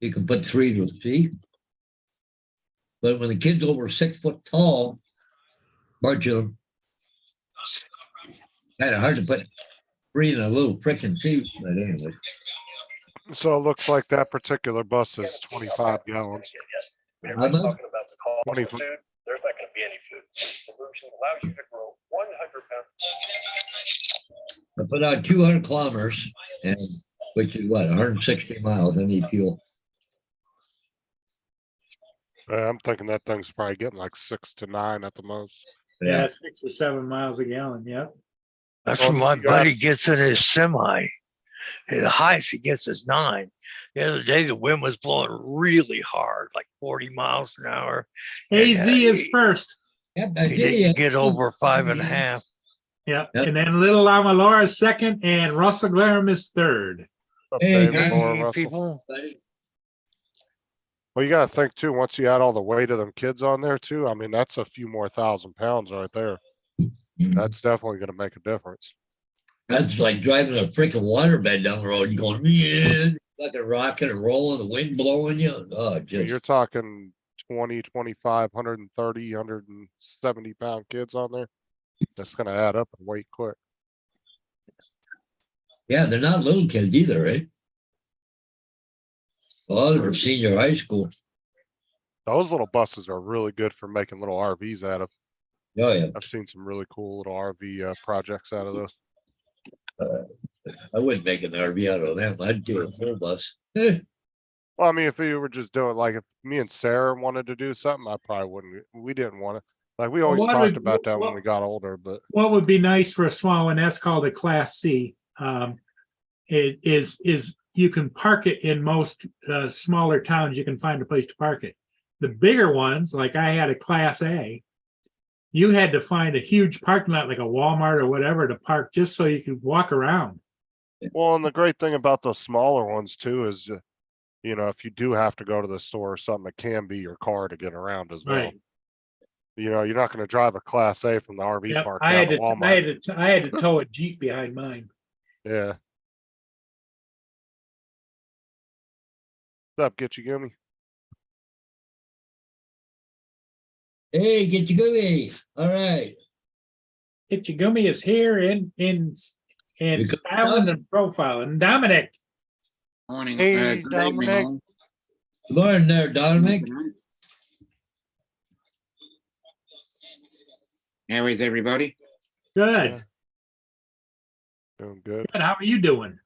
You can put three to see. But when the kid's over 6 foot tall, bunch of them, kind of hard to put three in a little frickin' seat. But anyway, So it looks like that particular bus is 25 gallons. how much? 20, There's not going to be any food. The solution allows you to grow 100 pounds. I put out 200 kilometers, and which is what 160 miles. I need fuel. I'm thinking that thing's probably getting like 6 to 9 at the most. Yeah, 6 or 7 miles a gallon. Yep. That's Well, when my you got- buddy gets in his semi. The highest he gets is 9. The other day, the wind was blowing really hard, like 40 miles an hour. AZ is first. Yep, I He see didn't you. get over 5.5. Yep. Yep. And then Little Amalora is second, and Russell Graham is third. Up Hey, there, hey, Laura Hey, Russell. people, Well, you got to think too, once you add all the weight of them kids on there too, I mean, that's a few more 1,000 pounds right there. That's definitely going to make a difference. That's like driving a freaking waterbed down the road. You're going, man, like a rocking and rolling, the wind blowing you. Oh, You're just talking 20, 25, 130, 170 pound kids on there. That's going to add up in weight quick. yeah, they're not little kids either, right? A lot of them are senior high school. Those little buses are really good for making little RVs out of. Oh yeah, I've seen some really cool little RV projects out of those. I wouldn't make an RV out of them. I'd do a full bus. Well, I mean, if we were just doing like if me and Sarah wanted to do something, I probably wouldn't. We didn't want to. Like we always what talked would- about that when what- we got older, but What would be nice for a small one, that's called a Class C. It is you can park it in most smaller towns. You can find a place to park it. The bigger ones, like I had a Class A, you had to find a huge parking lot like a Walmart or whatever to park just so you could walk around. well, and the great thing about those smaller ones too is, you know, if you do have to go to the store or something, it can be your car to get around as well. Right. You know, you're not going to drive a Class A from the RV Yep. park I down had to to Walmart. I had to tow a Jeep behind mine. Yeah. What's up, Get You Gummy? Hey, get your goodie. All right. Itchigumi is here in You got styling and profiling. Dominic, Morning. Hey, Good Dominic. evening, all. Good morning there, Dominic. How is everybody? good. Doing good. Good. How are you doing?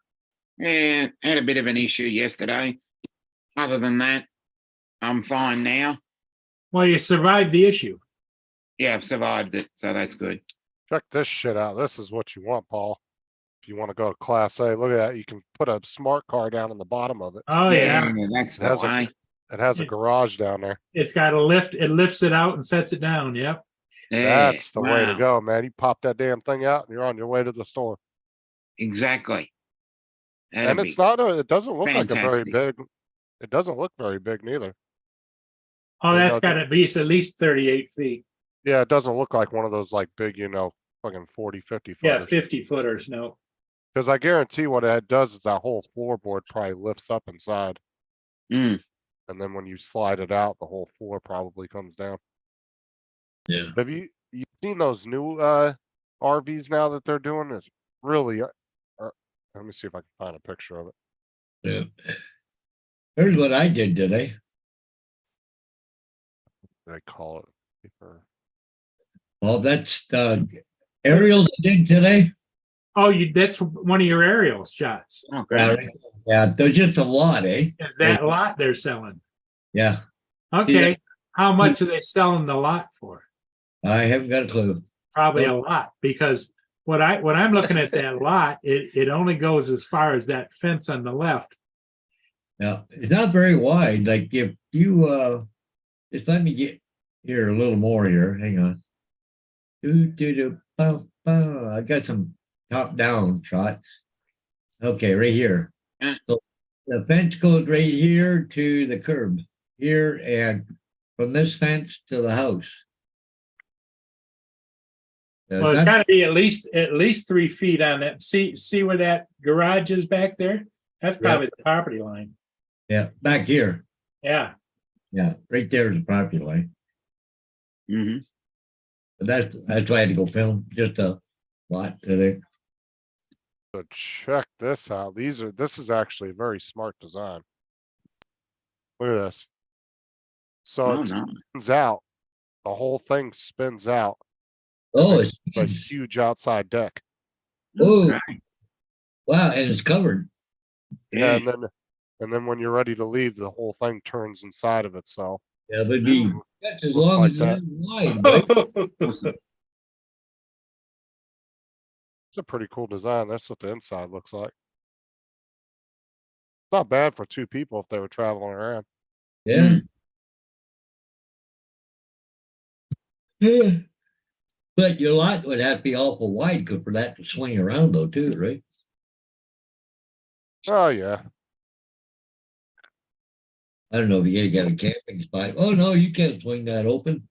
Yeah, had a bit of an issue yesterday. Other than that, I'm fine now. Well, you survived the issue. Yeah, I've survived it, so that's good. Check this shit out. This is what you want, Paul. If you want to go to Class A, look at that. You can put a smart car down in the bottom of it. Oh yeah. That's It the has a- way. It has a garage down there. It's got a lift. It lifts it out and sets it down. Yep. Yeah, That's the way to wow, go, man. You pop that damn thing out and you're on your way to the store. Exactly. And That'd it's be not it doesn't look like a very fantastic. big, it doesn't look very big neither. Oh, Yeah, that's no, got to be at least 38 feet. Yeah, it doesn't look like one of those like big, you know, fucking 40, 50 Yeah, footers. 50 footers. No. Cause I guarantee what it does is that whole floorboard probably lifts up inside. Mm, And then when you slide it out, the whole floor probably comes down. Yeah. Have you seen those new RVs now that they're doing? It's really let me see if I can find a picture of it. Yeah. Here's what I did today. They call it paper. Well, that's aerial that did today. Oh, that's one of your aerial shots. oh, Yeah, great. yeah, there's just a lot, eh? Is that lot they're selling? Yeah, Okay. How much are they selling the lot for? I haven't got a clue. Probably a lot, because when I'm looking at that lot, it only goes as far as that fence on the left. Yeah, it's not very wide. Like if you just let me get here a little more here. Hang on. I got some top down shots. Okay, right here. Yeah. So the fence goes right here to the curb here, and from this fence to the house. Well, it's got to be at least 3 feet on that. See where that garage is back there? That's Yeah. probably the property line. Yeah, back here. Yeah. Yeah, right there is the property line. Hmm. But that's why I had to go film just a lot today. So check this out. This is actually a very smart design. Look at this. So Oh, it no. spins out. The whole thing spins out. Oh, Makes it's a huge outside deck. oh Okay. wow, and it's covered. Yeah, Yeah. and then when you're ready to leave, the whole thing turns inside of itself. Yeah, but it'd be Mm. that's as Looks long like as that. it's wide, right? Awesome. It's a pretty cool design. That's what the inside looks like. Not bad for two people if they were traveling around. Yeah. Yeah. But your lot would have to be awful wide for that to swing around though, too, right? Oh yeah. I don't know if you gotta get a camping spot. Oh no, you can't swing that open.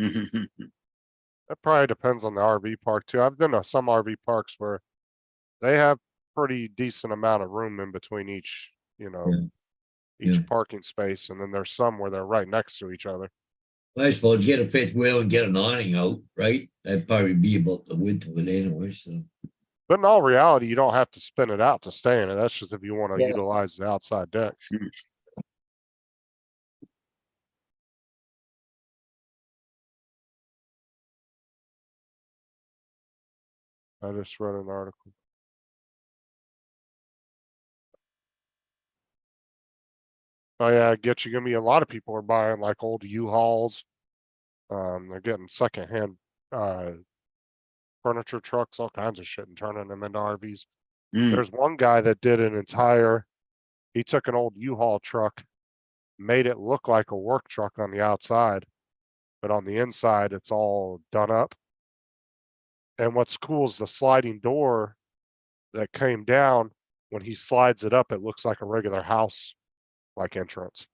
Mhm. That probably depends on the RV park too. I've been to some RV parks where they have pretty decent amount of room in between each, Yeah. each Yeah. parking space, and then there's some where they're right next to each other. I suppose get a fifth wheel and get an awning out, right? That'd probably be about the width of it anyway, so. But in all reality, you don't have to spin it out to stay in it. That's just if you want to Yeah. utilize the outside deck. I just read an article. Oh yeah, I get you. Gonna be a lot of people are buying like old U-Hauls. They're getting secondhand furniture trucks, all kinds of shit, and turning them into RVs. Mm. There's one guy that did he took an old U-Haul truck, made it look like a work truck on the outside, but on the inside it's all done up. And what's cool is the sliding door that came down. When he slides it up, it looks like a regular house like entrance.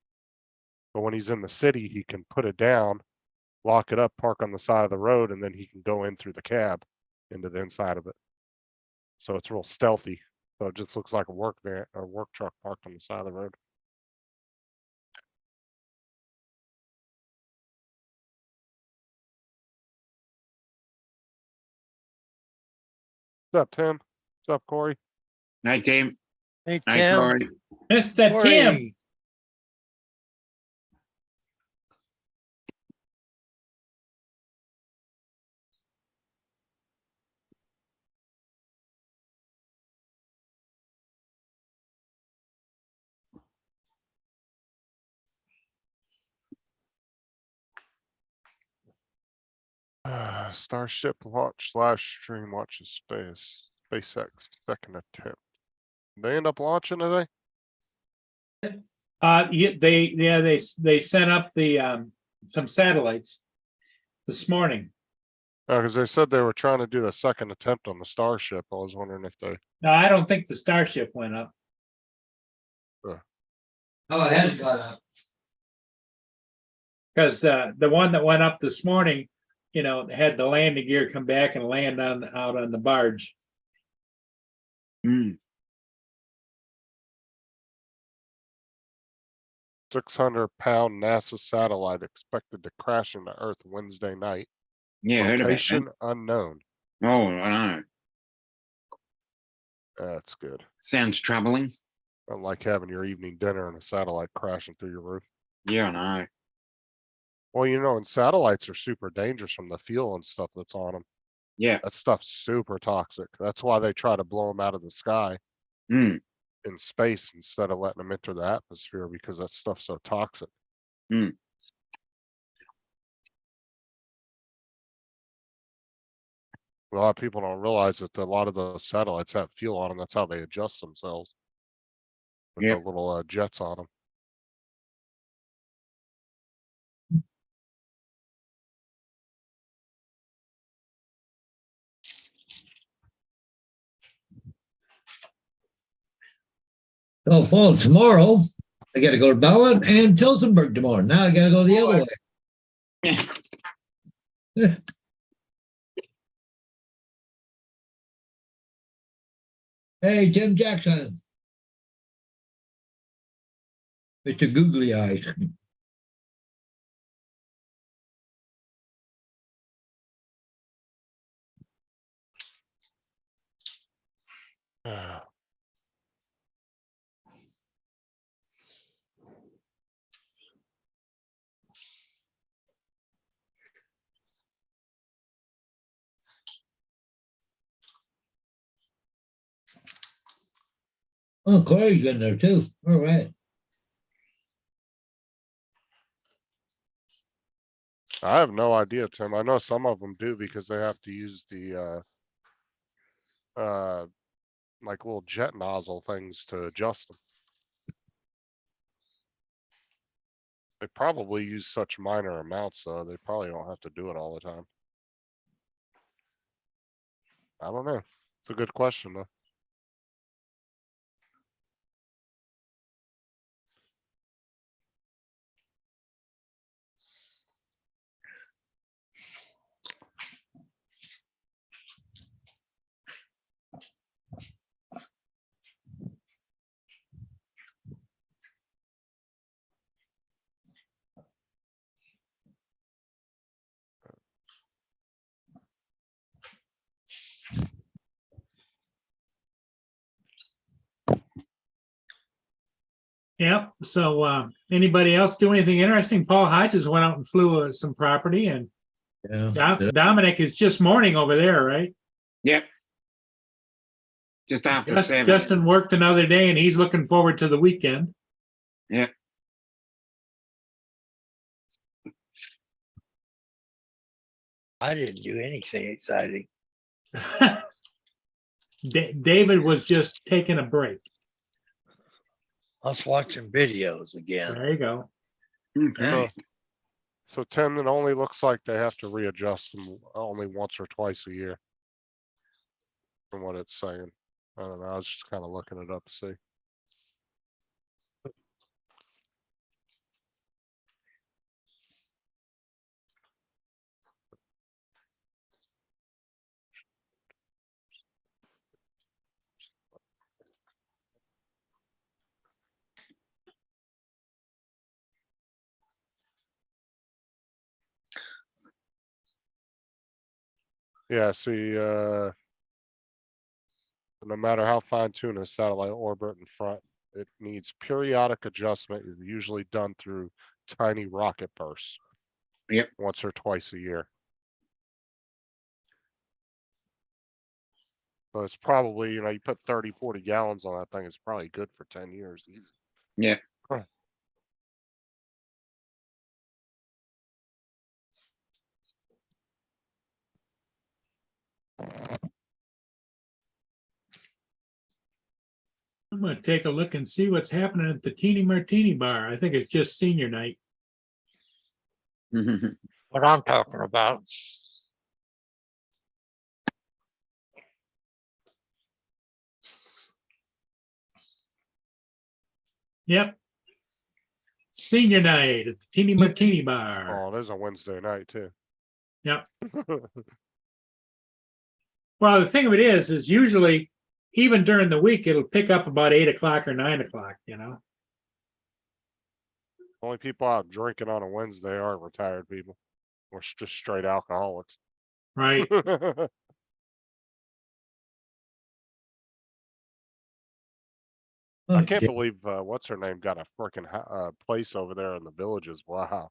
But when he's in the city, he can put it down, lock it up, park on the side of the road, and then he can go in through the cab into the inside of it. So it's real stealthy. So it just looks like a work van or work truck parked on the side of the road. What's up, Tim? What's up, Corey? Hey, Tim. Hey, Hey, Tim. Corey. Mr. Tim. Corey. Starship launch / stream watches SpaceX second attempt. They end up launching today? They sent up the some satellites this morning. Because they said they were trying to do the second attempt on the Starship. I was wondering if they. No, I don't think the Starship went up. Oh, it has gone up. Because the one that went up this morning, had the landing gear come back and land out on the barge. Mm. 600-pound NASA satellite expected to crash into Earth Wednesday night. Yeah, I heard about that. Location unknown. Oh, I know. That's good. Sounds troubling. I like having your evening dinner and a satellite crashing through your roof. Yeah, I know. Well, and satellites are super dangerous from the fuel and stuff that's on them. Yeah. That stuff's super toxic. That's why they try to blow them out of the sky Mm. in space instead of letting them enter the atmosphere because that stuff's so toxic. Mm. A lot of people don't realize that a lot of the satellites have fuel on them. That's how they adjust themselves. With Yep. the little jets on them. Oh, fall tomorrow. I gotta go to Bowen and Tilsonburg tomorrow. Now I gotta go the other way. Hey, Jim Jackson. It's a googly eyes. Oh, Corey's in there too. All right. I have no idea, Tim. I know some of them do because they have to use the, like little jet nozzle things to adjust them. They probably use such minor amounts, so they probably don't have to do it all the time. I don't know. It's a good question though. Yep. So anybody else do anything interesting? Paul Hodges went out and flew some property, and Yeah. Dominic is just morning over there, right? Yep. Just after Just- 7. Justin worked another day, and he's looking forward to the weekend. Yeah. I didn't do anything exciting. David was just taking a break. I was watching videos again. There you go. Okay. So Tim, it only looks like they have to readjust them only once or twice a year. From what it's saying. I don't know. I was just kind of looking it up to see. Yeah, see, no matter how fine-tuned a satellite orbit in front, it needs periodic adjustment, usually done through tiny rocket bursts. Yep. Once or twice a year. So it's probably, you put 30, 40 gallons on that thing, it's probably good for 10 years. Easy. Yeah. I'm gonna take a look and see what's happening at the Teeny Martini Bar. I think it's just senior night. What I'm talking about. Yep. Senior night at the Teeny Martini Bar. Oh, it is a Wednesday night too. Yep. Well, the thing of it is usually even during the week, it'll pick up about 8 o'clock or 9 o'clock, Only people out drinking on a Wednesday are retired people. Or just straight alcoholics. right? I can't Yeah. believe, what's her name got a freaking place over there in the Villages. Wow.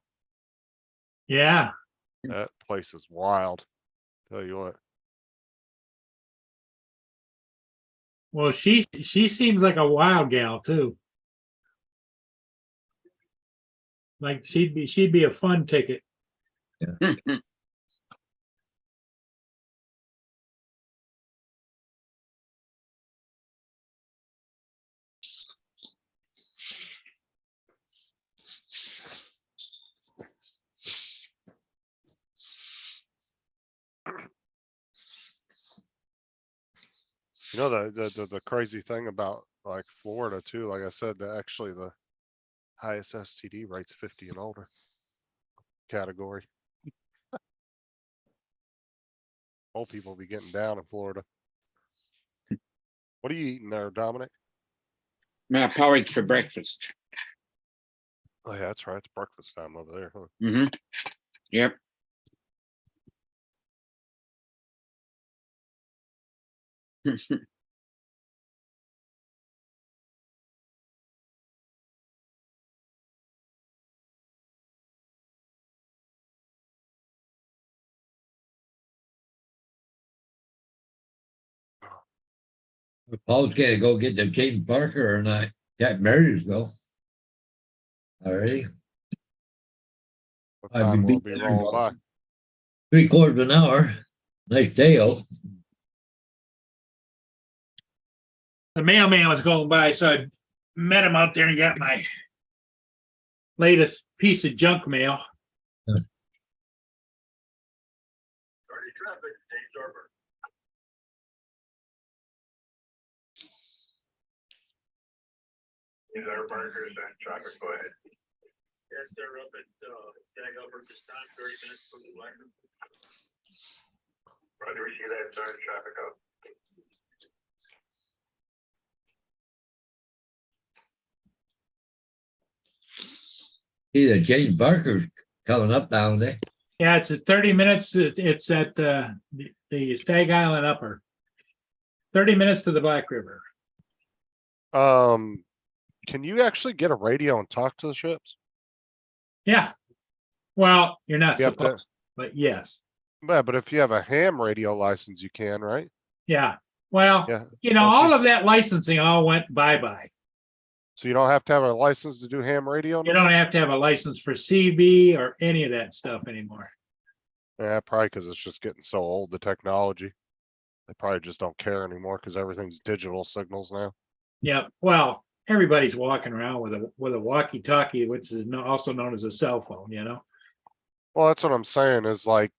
Yeah. That place is wild. Tell you what. Well, she seems like a wild gal too. Like she'd be a fun ticket. The crazy thing about like Florida too, like I said, that actually the highest STD rate's 50 and older category. Old people be getting down in Florida. What are you eating there, Dominic? Porridge for breakfast. Oh yeah, that's right. It's breakfast time over there, huh? Mm-hmm. Yep. Paul's gonna go get the James Parker or not. Got Marysville. Already. What I'd time will be it be there rolling by? about 3/4 of an hour. Nice day out. The mailman was going by, so I met him out there and got my latest piece of junk mail. These are markers and traffic, go ahead. Yes, they're up at Stag Upper this time, 30 minutes from the line. Roger, we see that, turn traffic up. See the James Parker's coming up down there. Yeah, it's at 30 minutes. It's at the Stag Island Upper. 30 minutes to the Black River. Can you actually get a radio and talk to the ships? Yeah. Well, you're not You have to- supposed, but yes. Yeah, but if you have a ham radio license, you can, right? Yeah. Well, Yeah. you know, Don't all you- of that licensing all went bye-bye. So you don't have to have a license to do ham radio? You don't have to have a license for CB or any of that stuff anymore. Yeah, probably because it's just getting so old, the technology. They probably just don't care anymore because everything's digital signals now. Yeah. Well, everybody's walking around with a walkie-talkie, which is also known as a cell phone, you know? Well, that's what I'm saying is like,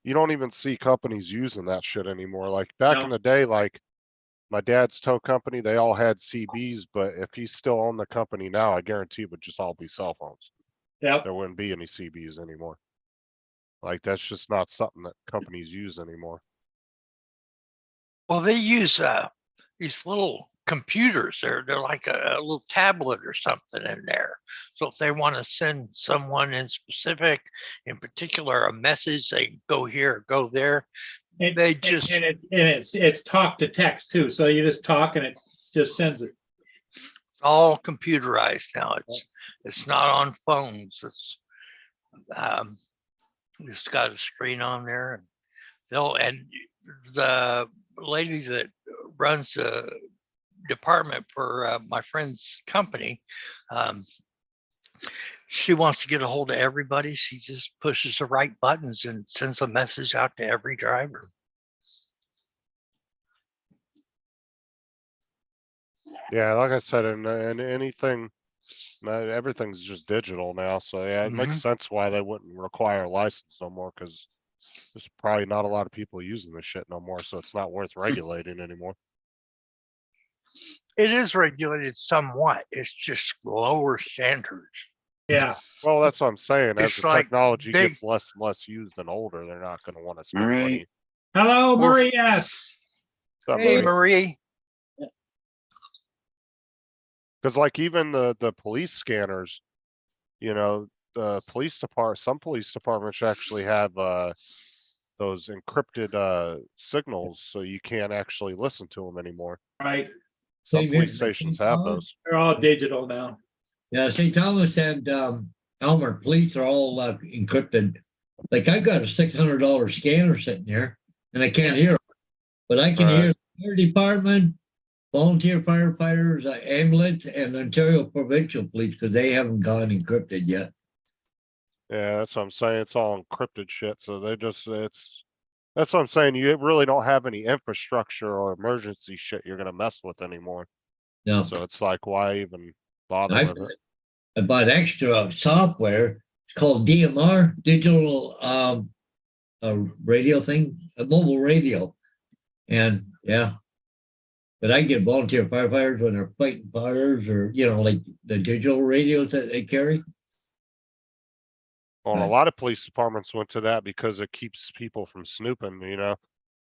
you don't even see companies using that shit anymore. Like back in No. the day, like my dad's tow company, they all had CBs, but if he's still on the company now, I guarantee it would just all be cell phones. Yep. There wouldn't be any CBs anymore. Like that's just not something that companies use anymore. Well, they use these little computers. They're like a little tablet or something in there. So if they want to send someone in particular, a message, they go here, go there. And, They just and it's talk to text too. So you just talk and it just sends it. all computerized now. It's not on phones. It's got a screen on there, and the lady that runs the department for my friend's company, she wants to get a hold of everybody. She just pushes the right buttons and sends a message out to every driver. Yeah, like I said, and anything, everything's just digital now. So yeah, it makes sense why they wouldn't require a license no more because there's probably not a lot of people using this shit no more. So it's not worth regulating anymore. It is regulated somewhat. It's just lower standards. Yeah. Well, that's what I'm saying. As It's the like technology big- gets less and less used and older, they're not going to want to spend Alright. money. Hello, Well, Marie S. Hey, Marie. Because like even the police scanners, you know, the police department, some police departments actually have those encrypted signals, so you can't actually listen to them anymore. Right. Some Same here. police stations have those. They're all digital now. Yeah, St. Thomas and Elmer Police are all encrypted. Like I've got a $600 scanner sitting there, and I can't hear them, but I can hear the fire department, volunteer firefighters, ambulance, and Ontario Provincial Police because they haven't gone encrypted yet. Yeah, that's what I'm saying. It's all encrypted shit. So they just that's what I'm saying. You really don't have any infrastructure or emergency shit you're gonna mess with anymore. No, So it's like, why even bother I, with it? I bought extra software. It's called DMR, digital a radio thing, a mobile radio, and yeah. But I get volunteer firefighters when they're fighting fires, or like the digital radios that they carry. Well, a Right. lot of police departments went to that because it keeps people from snooping,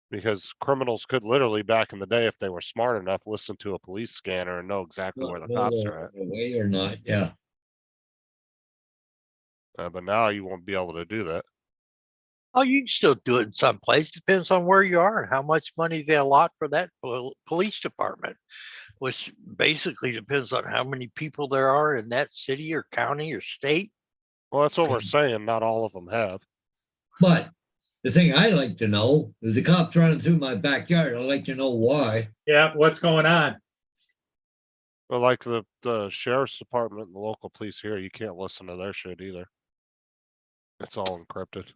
because criminals could literally back in the day, if they were smart enough, listen to a police scanner and know exactly where the cops are at. Away or not, yeah. But now you won't be able to do that. Oh, you can still do it in some place. Depends on where you are and how much money they allot for that police department, which basically depends on how many people there are in that city or county or state. Well, that's what we're saying. Not all of them have. But the thing I like to know is the cops running through my backyard. I'd like to know why. Yeah, what's going on? But like the sheriff's department and the local police here, you can't listen to their shit either. It's all encrypted.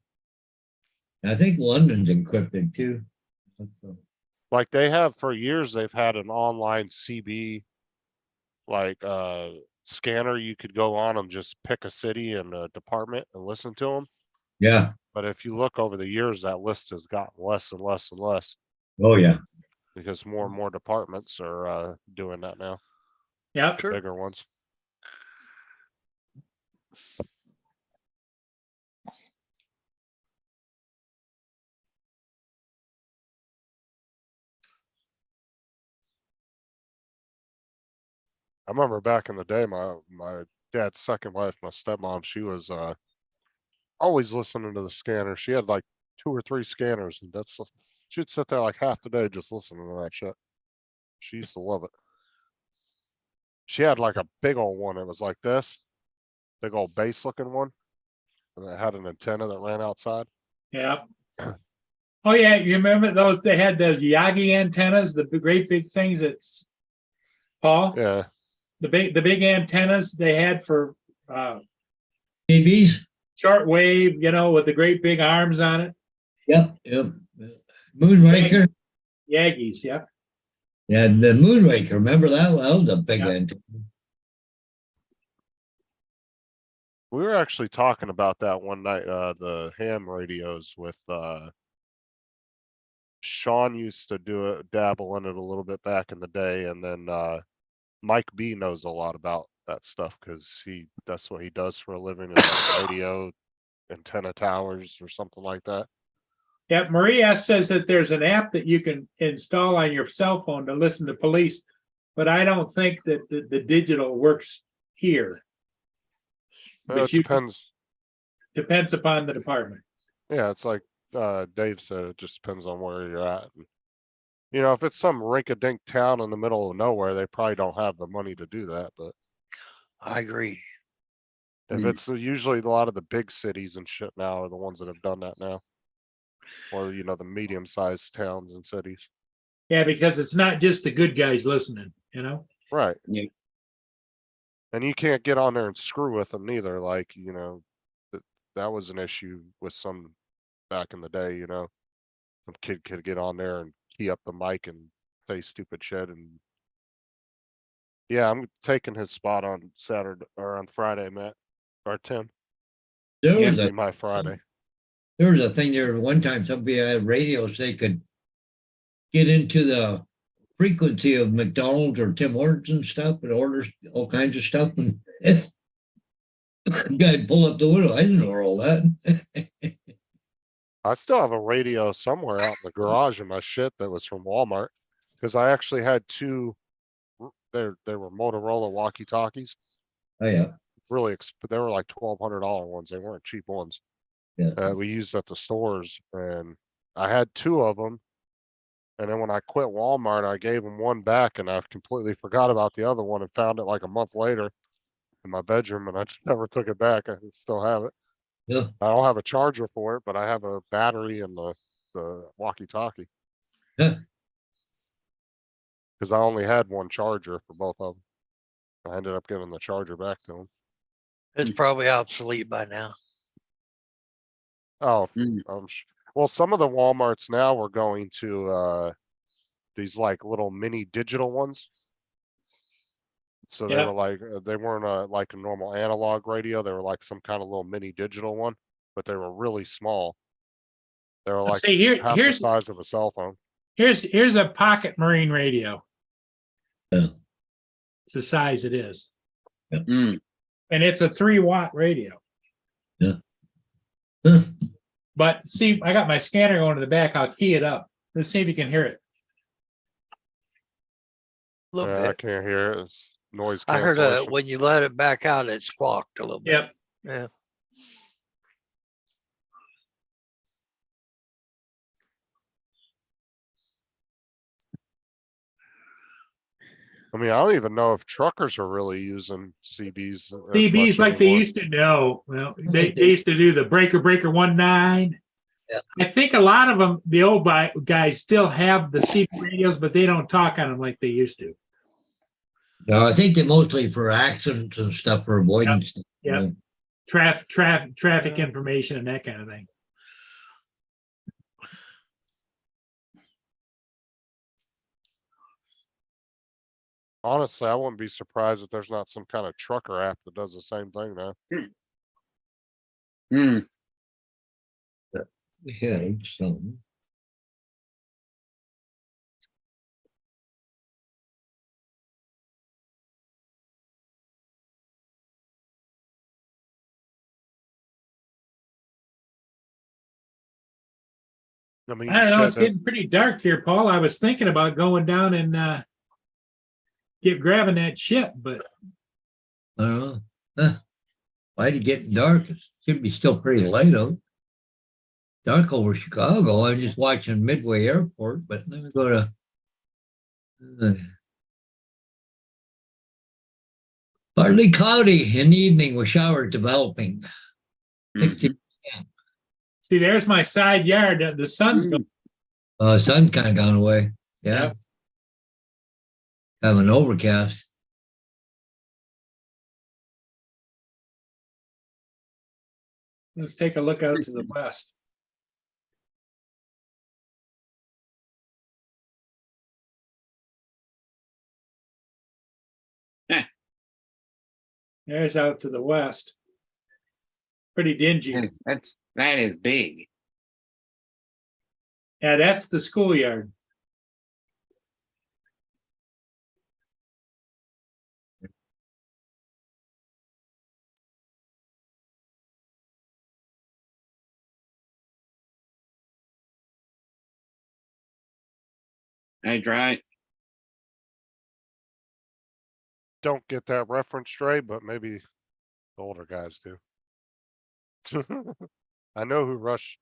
I think London's encrypted too. Like they have for years, they've had an online CB like scanner. You could go on and just pick a city and a department and listen to them. Yeah. But if you look over the years, that list has gotten less and less and less Oh yeah. because more and more departments are doing that now. Yeah, Sure. Bigger ones. I remember back in the day, my dad's second wife, my stepmom, she was always listening to the scanner. She had like 2 or 3 scanners, and she'd sit there like half the day just listening to that shit. She used to love it. She had like a big old one. It was like this, big old base looking one, and it had an antenna that ran outside. yeah. Oh yeah, you remember those? They had those Yagi antennas, the great big things. That's Paul. Yeah, The big antennas they had for TVs. short wave, with the great big arms on it. Yep. Yep. Moonraker. Yagis, yep. Yeah, the Moonraker. Remember that? Well, that was a big Yeah. antenna. we were actually talking about that one night, the ham radios with Sean used to do it, dabble in it a little bit back in the day, and then Mike B knows a lot about that stuff because that's what he does for a living is like radio antenna towers or something like that. Yeah, Maria says that there's an app that you can install on your cell phone to listen to police, but I don't think that the digital works here. It But depends upon the department. Yeah, it's like Dave said, it just depends on where you're at. And, you know, if it's some rink-a-dink town in the middle of nowhere, they probably don't have the money to do that. But I agree. if Mm. it's usually a lot of the big cities and shit now are the ones that have done that now. Or, you know, the medium-sized towns and cities. Yeah, because it's not just the good guys listening, Right. Yeah. And you can't get on there and screw with them neither. Like, you know, that was an issue with some back in the day, you know. Some kid could get on there and key up the mic and say stupid shit. And yeah, I'm taking his spot on Saturday or on Friday, Matt. Or Tim. There Yeah. was Be a my Friday. there was a thing there one time somebody had radios they could get into the frequency of McDonald's or Tim Hortons and stuff and order all kinds of stuff and guy pull up the window. I didn't know all that. I still have a radio somewhere out in the garage in my shit that was from Walmart. Cause I actually had two, they were Motorola walkie-talkies. Oh yeah. Really, they were like $1,200 ones. They weren't cheap ones. Yeah. We used at the stores and I had two of them. And then when I quit Walmart, I gave them one back and I completely forgot about the other one and found it like a month later in my bedroom and I just never took it back. I still have it. Yeah. I don't have a charger for it, but I have a battery and the walkie-talkie. Yeah. Cause I only had one charger for both of them. I ended up giving the charger back to him. It's probably obsolete by now. Oh, Mm. well, some of the Walmarts now were going to, these like little mini digital ones. So they Yeah. were like, they weren't like a normal analog radio. They were like some kind of little mini digital one, but they were really small. They were like See, half the size of a cell phone. here's a pocket marine radio. Yeah. It's the size it is. Mm. And it's a 3-watt radio. Huh. But see, I got my scanner going to the back. I'll key it up. Let's see if you can hear it. A little Yeah, I bit. can't hear it. It's noise I heard cancellation. when you let it back out, it squawked a little bit. Yep. Yeah. I mean, I don't even know if truckers are really using CBs. as CBs much like they anymore. used to know. Well, they Like they- used to do the breaker 19. Yeah. I think a lot of them, the old guys still have the CB radios, but they don't talk on them like they used to. No, I think they're mostly for accidents and stuff for avoidance. Stuff, you Yep. know. Traffic information and that kind of thing. Honestly, I wouldn't be surprised if there's not some kind of trucker app that does the same thing now. Hmm, Yeah, so. I mean, I don't know. shit, It's getting pretty dark here, Paul. I was thinking about going down and grabbing that ship, but I don't know. Huh. Why'd it get dark? It should be still pretty light out. Dark over Chicago. I was just watching Midway Airport, but let me go to. Partly cloudy in the evening with showers developing. 60. see, there's my side yard. The sun's going. Sun's kind of gone away. Yeah. Yep. Have an overcast. Let's take a look out to the west. There's out to the west. Pretty dingy. that is big. Yeah, that's the schoolyard. That's right. don't get that reference straight, but maybe the older guys do. I know who Rush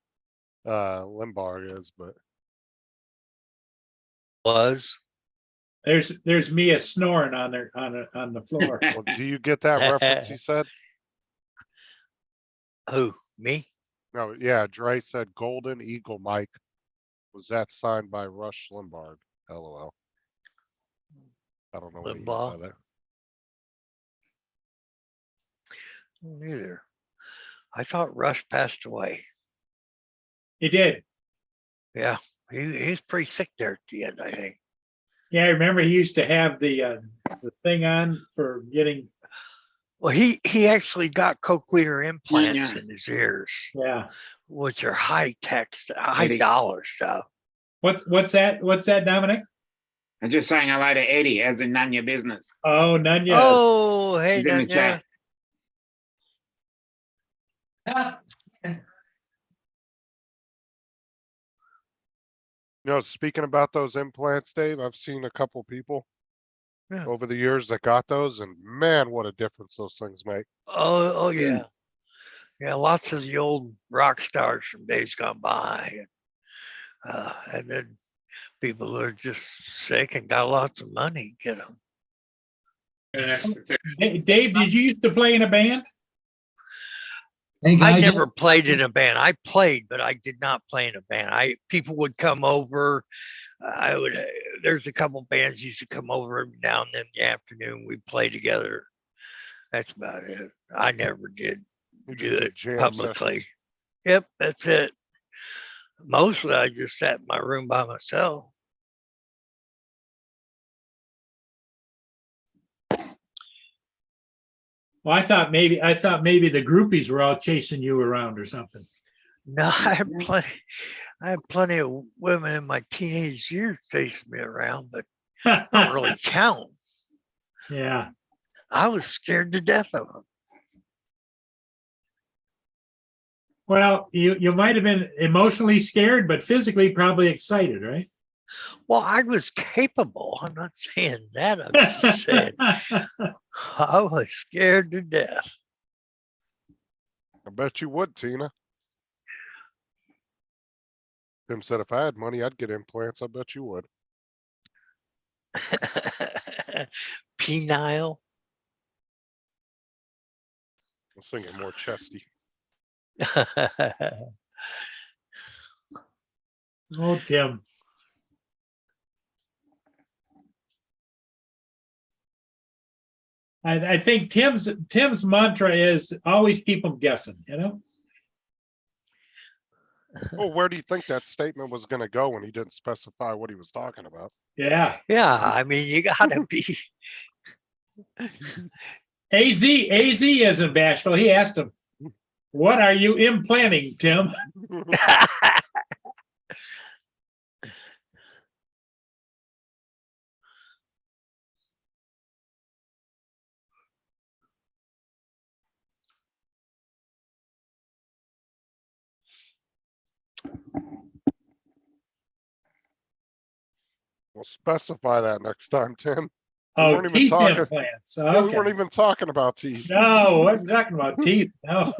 Limbaugh is, but Was. There's Mia snoring on the floor. well, do you get that reference he said? Who? Me? No, yeah, Dre said Golden Eagle Mike. Was that signed by Rush Limbaugh? LOL. I don't know what he meant by Limbaugh? that. Neither. I thought Rush passed away. He did. Yeah, he's pretty sick there at the end, I think. Yeah, I remember he used to have the thing on for getting. Well, he actually got cochlear implants Yeah. in his ears, Yeah. which are high tech, high Eddie. dollar stuff. What's that? What's that, Dominic? I'm just saying hello to Eddie, as in none your business. Oh, none yet. Oh, hey, He's in the Danya. chat. You know, speaking about those implants, Dave, I've seen a couple people Yeah. over the years that got those, and man, what a difference those things make. Oh Hmm. yeah. Yeah, lots of the old rock stars from days gone by. And then people who are just sick and got lots of money get them. Dave, did you used to play in a band? Hey, I guys, never played in a band. I played, but I did not play in a band. People would come over. There's a couple bands used to come over every now and then in the afternoon. We'd play together. That's about it. I never did You do just it jam publicly. sessions. Yep, that's it. Mostly I just sat in my room by myself. Well, I thought maybe the groupies were all chasing you around or something. No, I had plenty of women in my teenage years chasing me around, but don't really count. Yeah. I was scared to death of them. Well, you might have been emotionally scared, but physically probably excited, right? Well, I was capable. I'm not saying that. I'm just saying I was scared to death. I bet you would, Tina. Tim said if I had money, I'd get implants. I bet you would. Penile. I was thinking more chesty. Oh, Tim. I think Tim's mantra is always keep them guessing, you know? Well, where do you think that statement was gonna go when he didn't specify what he was talking about? Yeah. Yeah, I mean, you gotta be. AZ isn't bashful. He asked him, what are you implanting, Tim? We'll specify that next time, Tim. Oh, weren't even teeth talking- implants. Yeah, we Okay. weren't even talking about teeth. No, I'm talking about teeth. No.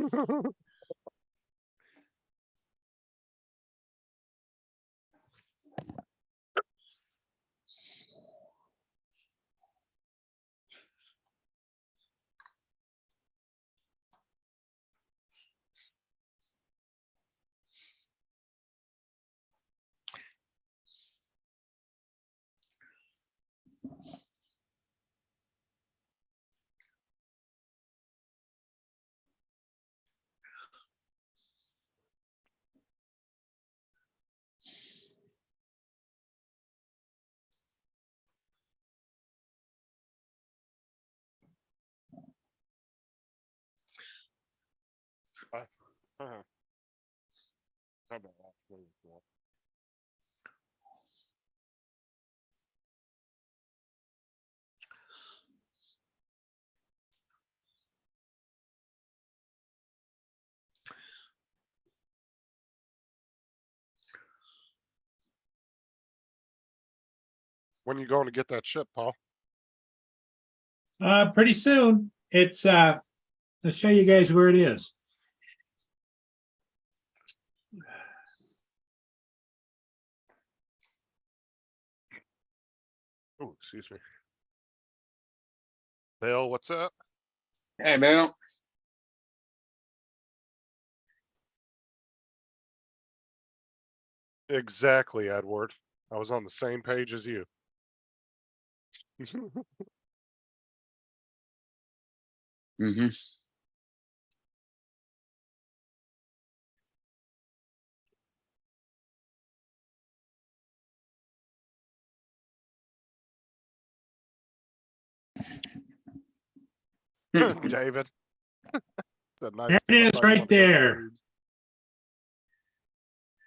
Uh-huh. How about that? There you go. When you going to get that ship, Paul? Pretty soon. It's I'll show you guys where it is. Oh, excuse me. Bill, what's up? Hey, Bill. Exactly, Edward. I was on the same page as you. Mm-hmm. David. The nice There it thing is about right one of those there. dudes.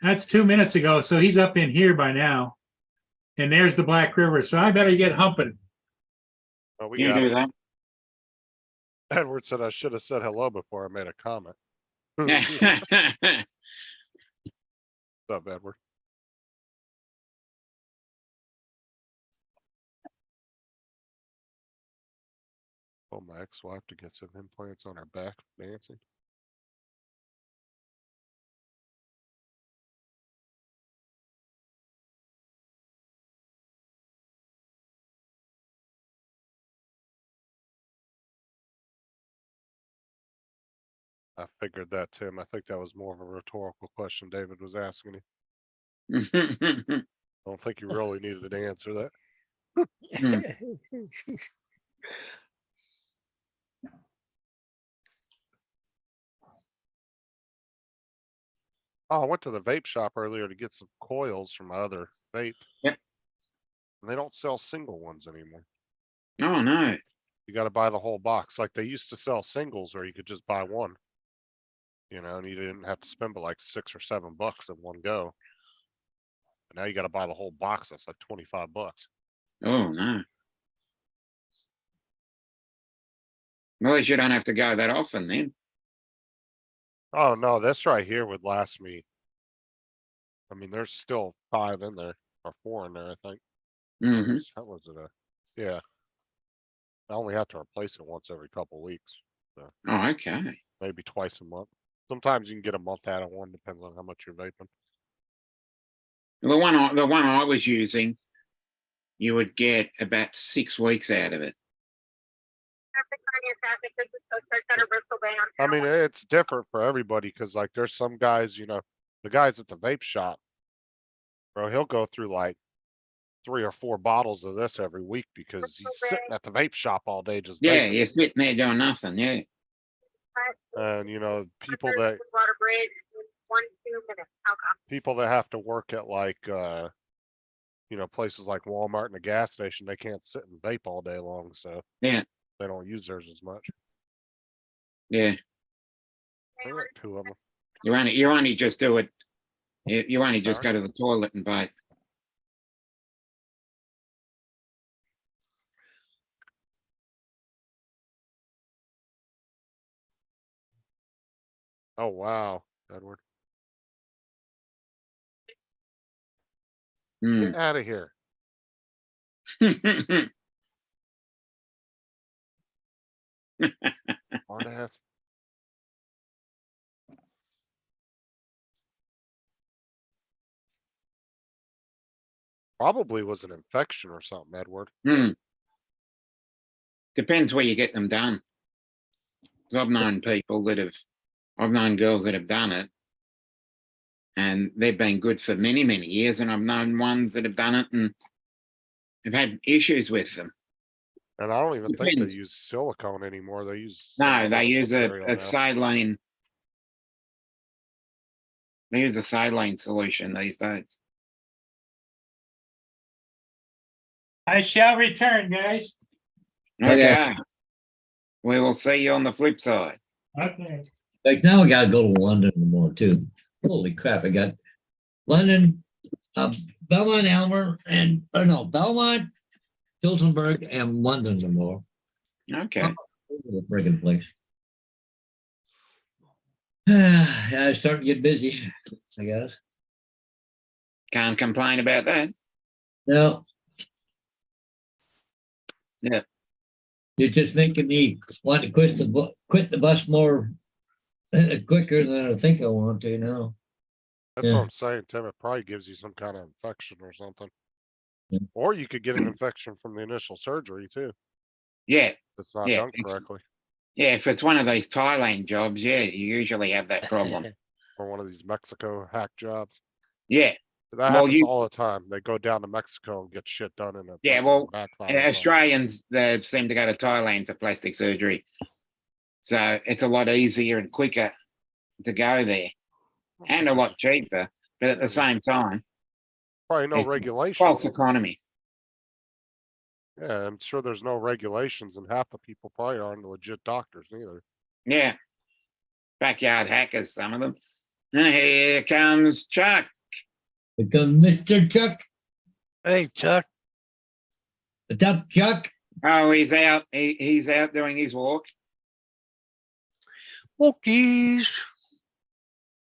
That's 2 minutes ago. So he's up in here by now. And there's the Black River. So I better get humping. Oh, we You got do it. that. Edward said I should have said hello before I made a comment. What's up, Edward? Oh, my ex-wife to get some implants on her back dancing. I figured that, Tim. I think that was more of a rhetorical question David was asking you. I don't think you really needed to answer that. Oh, I went to the vape shop earlier to get some coils from my other vape. Yep. And they don't sell single ones anymore. Oh, no. You got to buy the whole box. Like they used to sell singles where you could just buy one. You know, and you didn't have to spend but like $6 or $7 in one go. But now you got to buy the whole box. That's like $25. Oh, no. Well, at least you don't have to go that often then. Oh no, this right here would last me. I mean, there's still 5 in there or 4 in there, I think. Mm-hmm. How was it? Yeah. I only have to replace it once every couple weeks, Oh, okay. maybe twice a month. Sometimes you can get a month out of one, depends on how much you're vaping. The one I was using, you would get about 6 weeks out of it. I mean, it's different for everybody because like there's some guys, the guys at the vape shop, bro, he'll go through like 3 or 4 bottles of this every week because he's sitting at the vape shop all day just Yeah, vaping. you're sitting there doing nothing. Yeah. And people that have to work at like places like Walmart and a gas station, they can't sit and vape all day long, so Yeah. they don't use theirs as much. Yeah. I got 2 of them. You only just do it. You only just Alright. go to the toilet and vape. Oh wow, Edward, Mm. get out of here. Hard ass. Probably was an infection or something, Edward. Depends where you get them done. 'Cause I've known I've known girls that have done it, and they've been good for many, many years. And I've known ones that have done it and have had issues with them. And I don't even think they Depends. use silicone anymore. They use No, some they other use material a now. saline. They use a saline solution these days. I shall return, guys. Okay. We will see you on the flip side. Okay. Like now I gotta go to London tomorrow too. Holy crap, I got London, Belmont, Elmer, and Belmont, Tilsonburg, and London tomorrow. Okay. The friggin' place. Yeah, it's starting to get busy, I guess. Can't complain about that. No. Yeah. You're just making me want to quit the bus more quicker than I think I want to now. That's Yeah. what I'm saying, Tim. It probably gives you some kind of infection or something. Yeah. Or you could get an infection from the initial surgery too. Yeah. If it's not Yeah, done it's- correctly. Yeah. If it's one of these Thailand jobs, yeah, you usually have that problem. Or one of these Mexico hack jobs. Yeah. That Well, happens all the time. They go down to Mexico and get shit done in a Yeah, fucking well, backfire or something. Australians seem to go to Thailand for plastic surgery. So it's a lot easier and quicker to go there and a lot cheaper. But at the same time, Probably no it's regulations. false economy. Yeah, I'm sure there's no regulations, and half the people probably aren't legit doctors either. Yeah. Backyard hackers, some of them. And here comes Chuck. Here comes Mr. Chuck. Hey, Chuck. What's up, Chuck? Oh, he's out. He's out doing his walk. Wokies.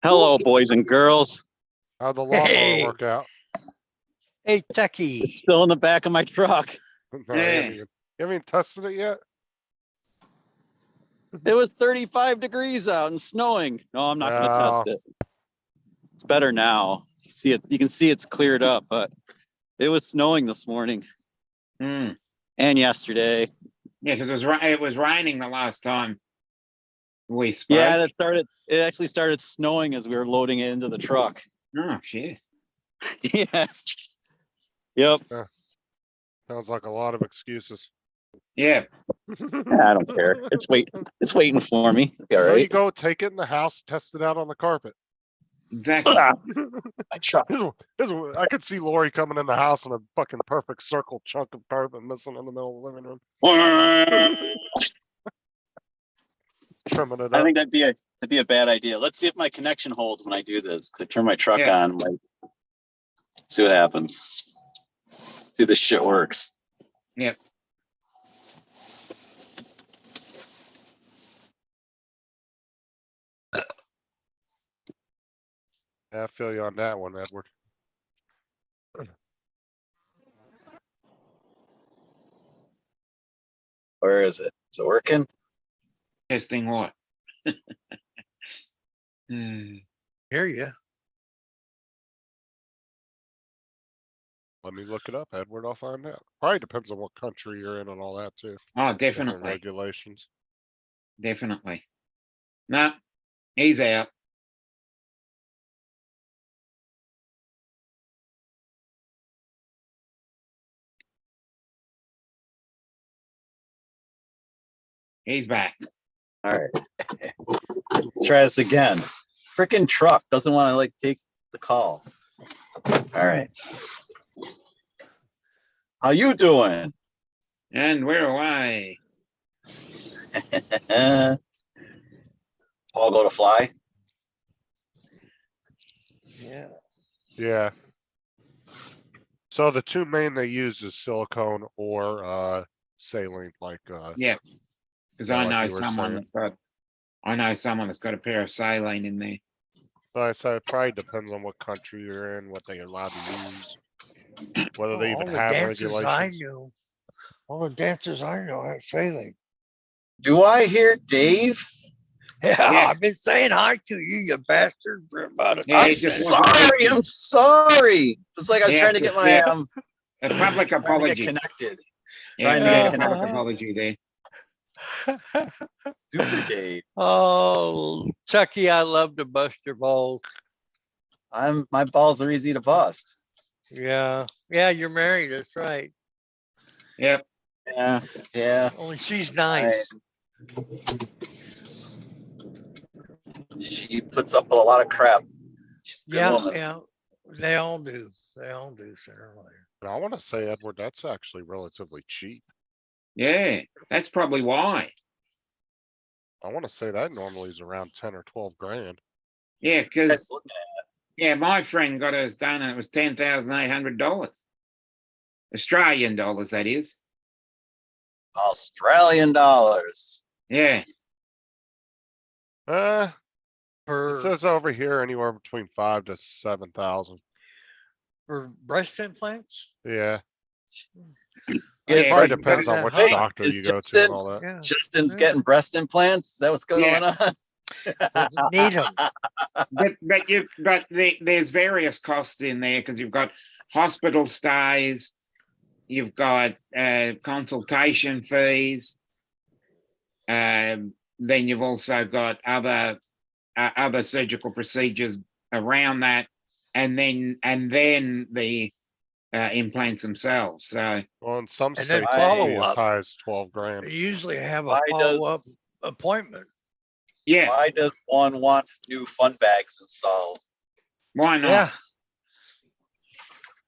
Hello, boys and girls. How'd the lawnmower Hey. work out? Hey, Chucky. It's still in the back of my truck. No, Yeah. you haven't even tested it yet? It was 35 degrees out and snowing. No, I'm not going to No. test it. It's better now. See it. You can see it's cleared up, but it was snowing this morning Mm. and yesterday. Yeah, because it was raining the last time we spoke. Yeah, and it actually started snowing as we were loading it into the truck. Oh shit. Yeah. Yep. Sounds like a lot of excuses. Yeah. I don't care. It's waiting for me. All There you right. go, take it in the house, test it out on the carpet. Exactly. My truck. I could see Lori coming in the house in a fucking perfect circle chunk of carpet missing in the middle of the living room, trimming it I up. think that'd be a bad idea. Let's see if my connection holds when I do this. 'Cause I turn my truck Yeah. on. See what happens. See if this shit works. Yep. Yeah, I feel you on that one, Edward. Where is it? Is it working? Testing what? Hmm. Hear you. Let me look it up, Edward. I'll find out. Probably depends on what country you're in and all that too. Oh, Different definitely, regulations. definitely. No, he's out. He's back. All right. Let's try this again. Freaking truck doesn't want to like take the call. All right. How you doing? And we're away. All go to fly. Yeah. Yeah. So the two main they use is silicone or saline, like Yeah. Because Yeah, I like know you were someone saying. that's got, I know someone that's got a pair of saline in there. like I said, it probably depends on what country you're in, what they're allowed to use, whether they All even the have dancers I regulations. knew, all the dancers I know have saline. Do I hear Dave? Yeah, Yes. I've been saying hi to you, you bastard, for about a Yeah, I'm he just minute. wasn't sorry. listening. I'm sorry. It's like I was He trying has to to get my say a public trying to get apology. connected. Yeah, trying we to had get a public connected. apology there. Super Dave. Oh, Chucky, I love to bust your balls. My balls are easy to bust. Yeah, yeah, you're married, that's right. Yep. Yeah, yeah. Only she's nice. She puts up with a lot of crap. She's a good Yeah, woman. yeah, they all do. They all do sooner or later. And I want to say, Edward, that's actually relatively cheap. Yeah, that's probably why. I want to say that normally is around 10 or 12 grand. Yeah, Guys because looking yeah, my friend got hers done and it was $10,800. Australian dollars, that is. at Australian dollars. Yeah. It For says over here anywhere between 5 to 7,000. breast implants? Yeah, Yeah, it probably but- depends on but- which Hey, doctor is you go to Justin- and all that. Yeah, Justin's Yeah. getting breast implants. Is that what's going Yeah. on? doesn't need them. But there's various costs in there because you've got hospital stays, you've got consultation fees, then you've also got other surgical procedures around that, and then the implants themselves. So Well, in some And then states, it can be as follow-up. high as 12 grand. They usually have a Why follow-up does appointment. yeah, why does one want new fun bags installed? why not? Yeah.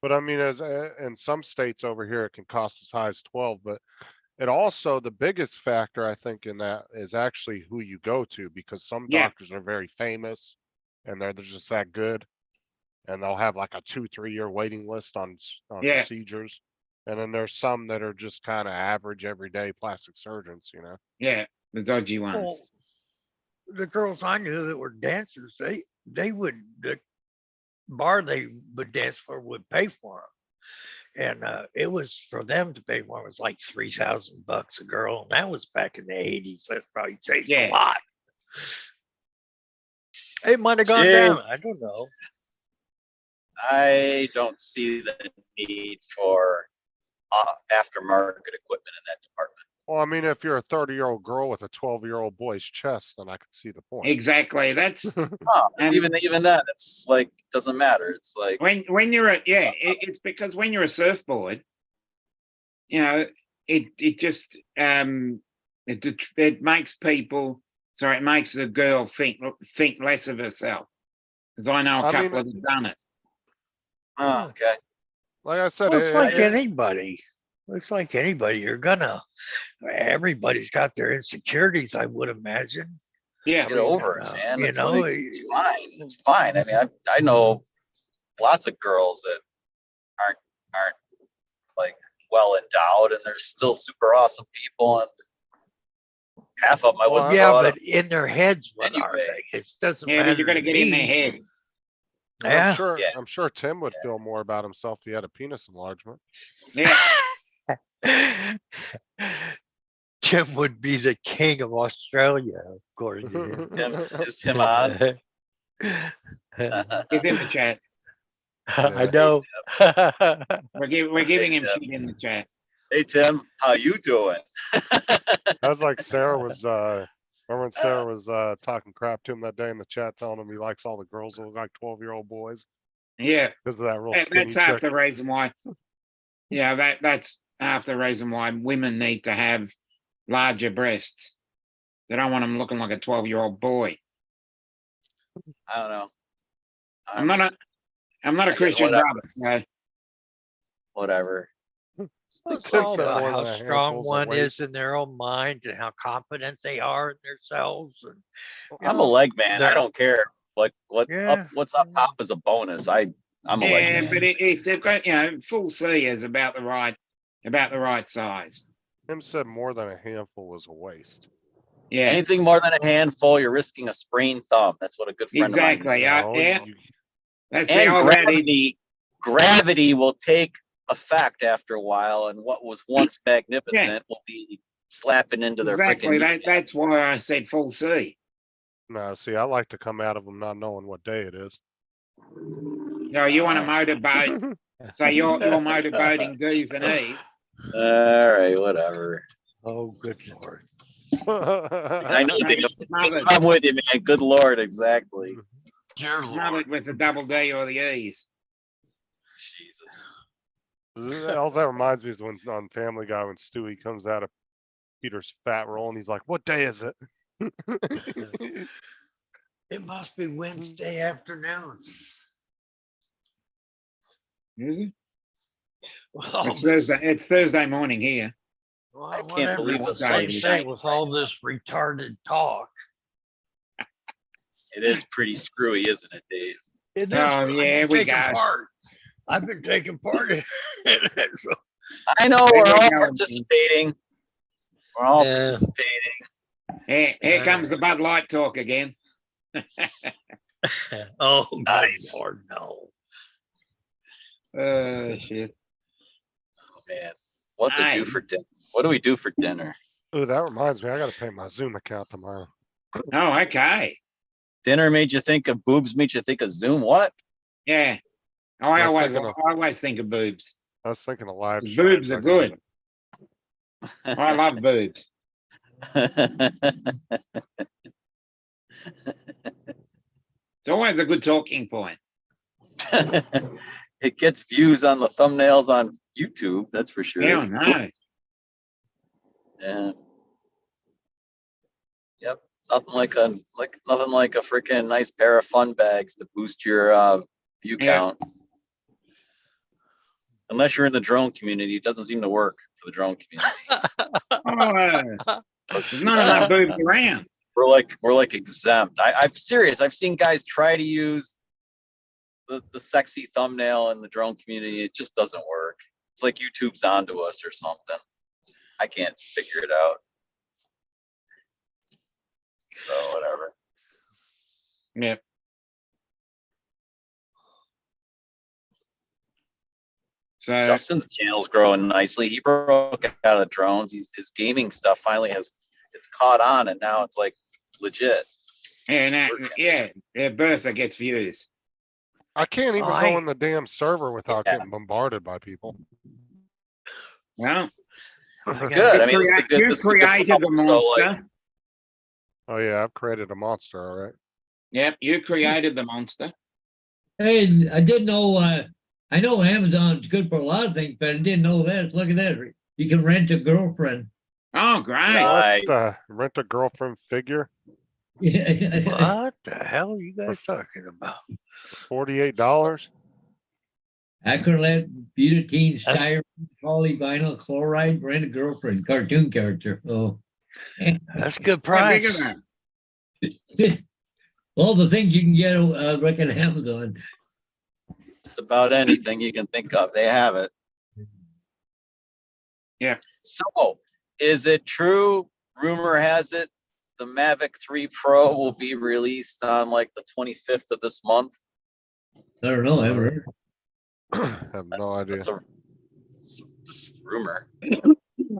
But I mean, as in some states over here, it can cost as high as 12, but it also, the biggest factor I think in that is actually who you go to, because some Yeah. doctors are very famous and they're just that good. And they'll have like a 2-3 year waiting list on Yeah. procedures. And then there's some that are just kind of average everyday plastic surgeons, you know? Yeah, the dodgy Well, ones. the girls I knew that were dancers, they would, the bar they would dance for would pay for them. And it was for them to pay for it was like $3,000 a girl. And that was back in the 80s. That's probably changed Yeah. a lot. It might have gone Jeez. down. I don't know. I don't see the need for aftermarket equipment in that department. Well, I mean, if you're a 30-year-old girl with a 12-year-old boy's chest, then I can see the point. Exactly. That's Oh, And- even then, it's like doesn't matter. It's like when you're it's because when you're a surfboard, you know, it just it makes people, sorry, it makes the girl think less of herself. Because I know a I couple mean- have done it. oh, okay. Like I said, Well, it's like it- anybody. It's like anybody. Everybody's got their insecurities, I would imagine. Yeah. Get over it, man. You It's know, like, it's fine. It's fine. I mean, I know lots of girls that aren't like well endowed, and they're still super awesome people, and half of them I wouldn't yeah, throw out but in their heads, what are Anyway. they? It doesn't Yeah, matter. but you got to to get in their me. head. and Yeah. Yeah. I'm sure Tim would feel more about himself if he had a penis enlargement. Yeah. Tim would be the king of Australia, according to him. Is him on? him. He's in the chat. I know. We're giving him Yeah. shit in the chat. Hey, Tim, how you doing? That was like Sarah was, remember when Sarah was, talking crap to him that day in the chat, telling him he likes all the girls that look like 12-year-old boys Yeah, because of that real skinny that's half chick. the reason why. Yeah, that's half the reason why women need to have larger breasts. They don't want them looking like a 12-year-old boy. I don't know. I'm not a I guess Christian whatever. brother, so whatever. Well, it's Tim all said about more how than a strong handful's a one waist. is in their own mind and how confident they are in themselves. And you I'm a know, leg man. I they're- don't care. Yeah. What's up top is a bonus. I'm a leg yeah. man. But if they've got, full C is about the right size. Tim said more than a handful was a waist. Yeah, Anything more than a handful, you're risking a sprained thumb. That's what a good friend exactly. of mine No, Yeah. you- That's said. the And old gravity will take effect after a while, and what was once magnificent will be slapping into their exactly. freaking. That's why I said full C. no, see, I like to come out of them not knowing what day it is. No, you want to motorboat, so you're motorboating D's and E's. All right, whatever. Oh, good Lord. I know, Right, Dave. smothered. I'm with you, man. Good Lord, exactly. Dear Smothered with the double D or the E's. Jesus. All that reminds me is when on Family Guy when Stewie comes out of Peter's fat roll and he's like, "What day is it?" It must be Wednesday afternoon. Is it? Well, It's Thursday morning here. well, I can't whatever believe you the say, sun's shining with all this retarded talk. It is pretty screwy, isn't it, Dave? It is. Oh, I've been yeah, we taking got it. part. I've been taking part in it. So, I know There we're we all go. participating. We're all Yeah. participating. Here comes the Bud Light talk again. oh, Nice. good Lord, no. Shit. Oh, man, what to Aye. do for dinner? What do we do for dinner? Oh, that reminds me, I gotta pay my Zoom account tomorrow. Oh, okay. Dinner made you think of boobs, made you think of Zoom. What? Yeah. I I'm always thinking think of boobs. I was thinking of live. Boobs are shots, I gotta- good. I love boobs. It's always a good talking point. It gets views on the thumbnails on YouTube, that's for sure. Yeah, I know. Yeah. Yep. Nothing like a freaking nice pair of fun bags to boost your view Yeah. count. Unless you're in the drone community, it doesn't seem to work for the drone community. Oh, there's not enough boobs around. We're like exempt. I'm serious. I've seen guys try to use the sexy thumbnail in the drone community. It just doesn't work. It's like YouTube's onto us or something. I can't figure it out. So whatever. Yep. So Justin's channel's growing nicely. He broke out of drones. His gaming stuff finally it's caught on, and now it's like legit. yeah, Bertha gets views. I can't even I- go in the damn server without Yeah. getting bombarded by people. Well, It's good. I mean, this is a good. you This is a good created the problem. So, like, monster. Oh yeah, I've created a monster, all right. Yep, you created the monster. Hey, I didn't know, I know Amazon's good for a lot of things, but I didn't know that. Look at that. You can rent a girlfriend. Oh, great. Nice. Rent a girlfriend figure, What the hell are you guys talking about? $48. Acrylic, butadiene, That's- styrene, polyvinyl chloride, rent a girlfriend, cartoon character. Oh. That's a good How big price. is that? All the things you can get, like on Amazon. just about anything you can think of, they have it. Yeah. So, is it true? Rumor has it the Mavic 3 Pro will be released on like the 25th of this month. I don't know. I haven't heard. Have no idea. That's a just rumor.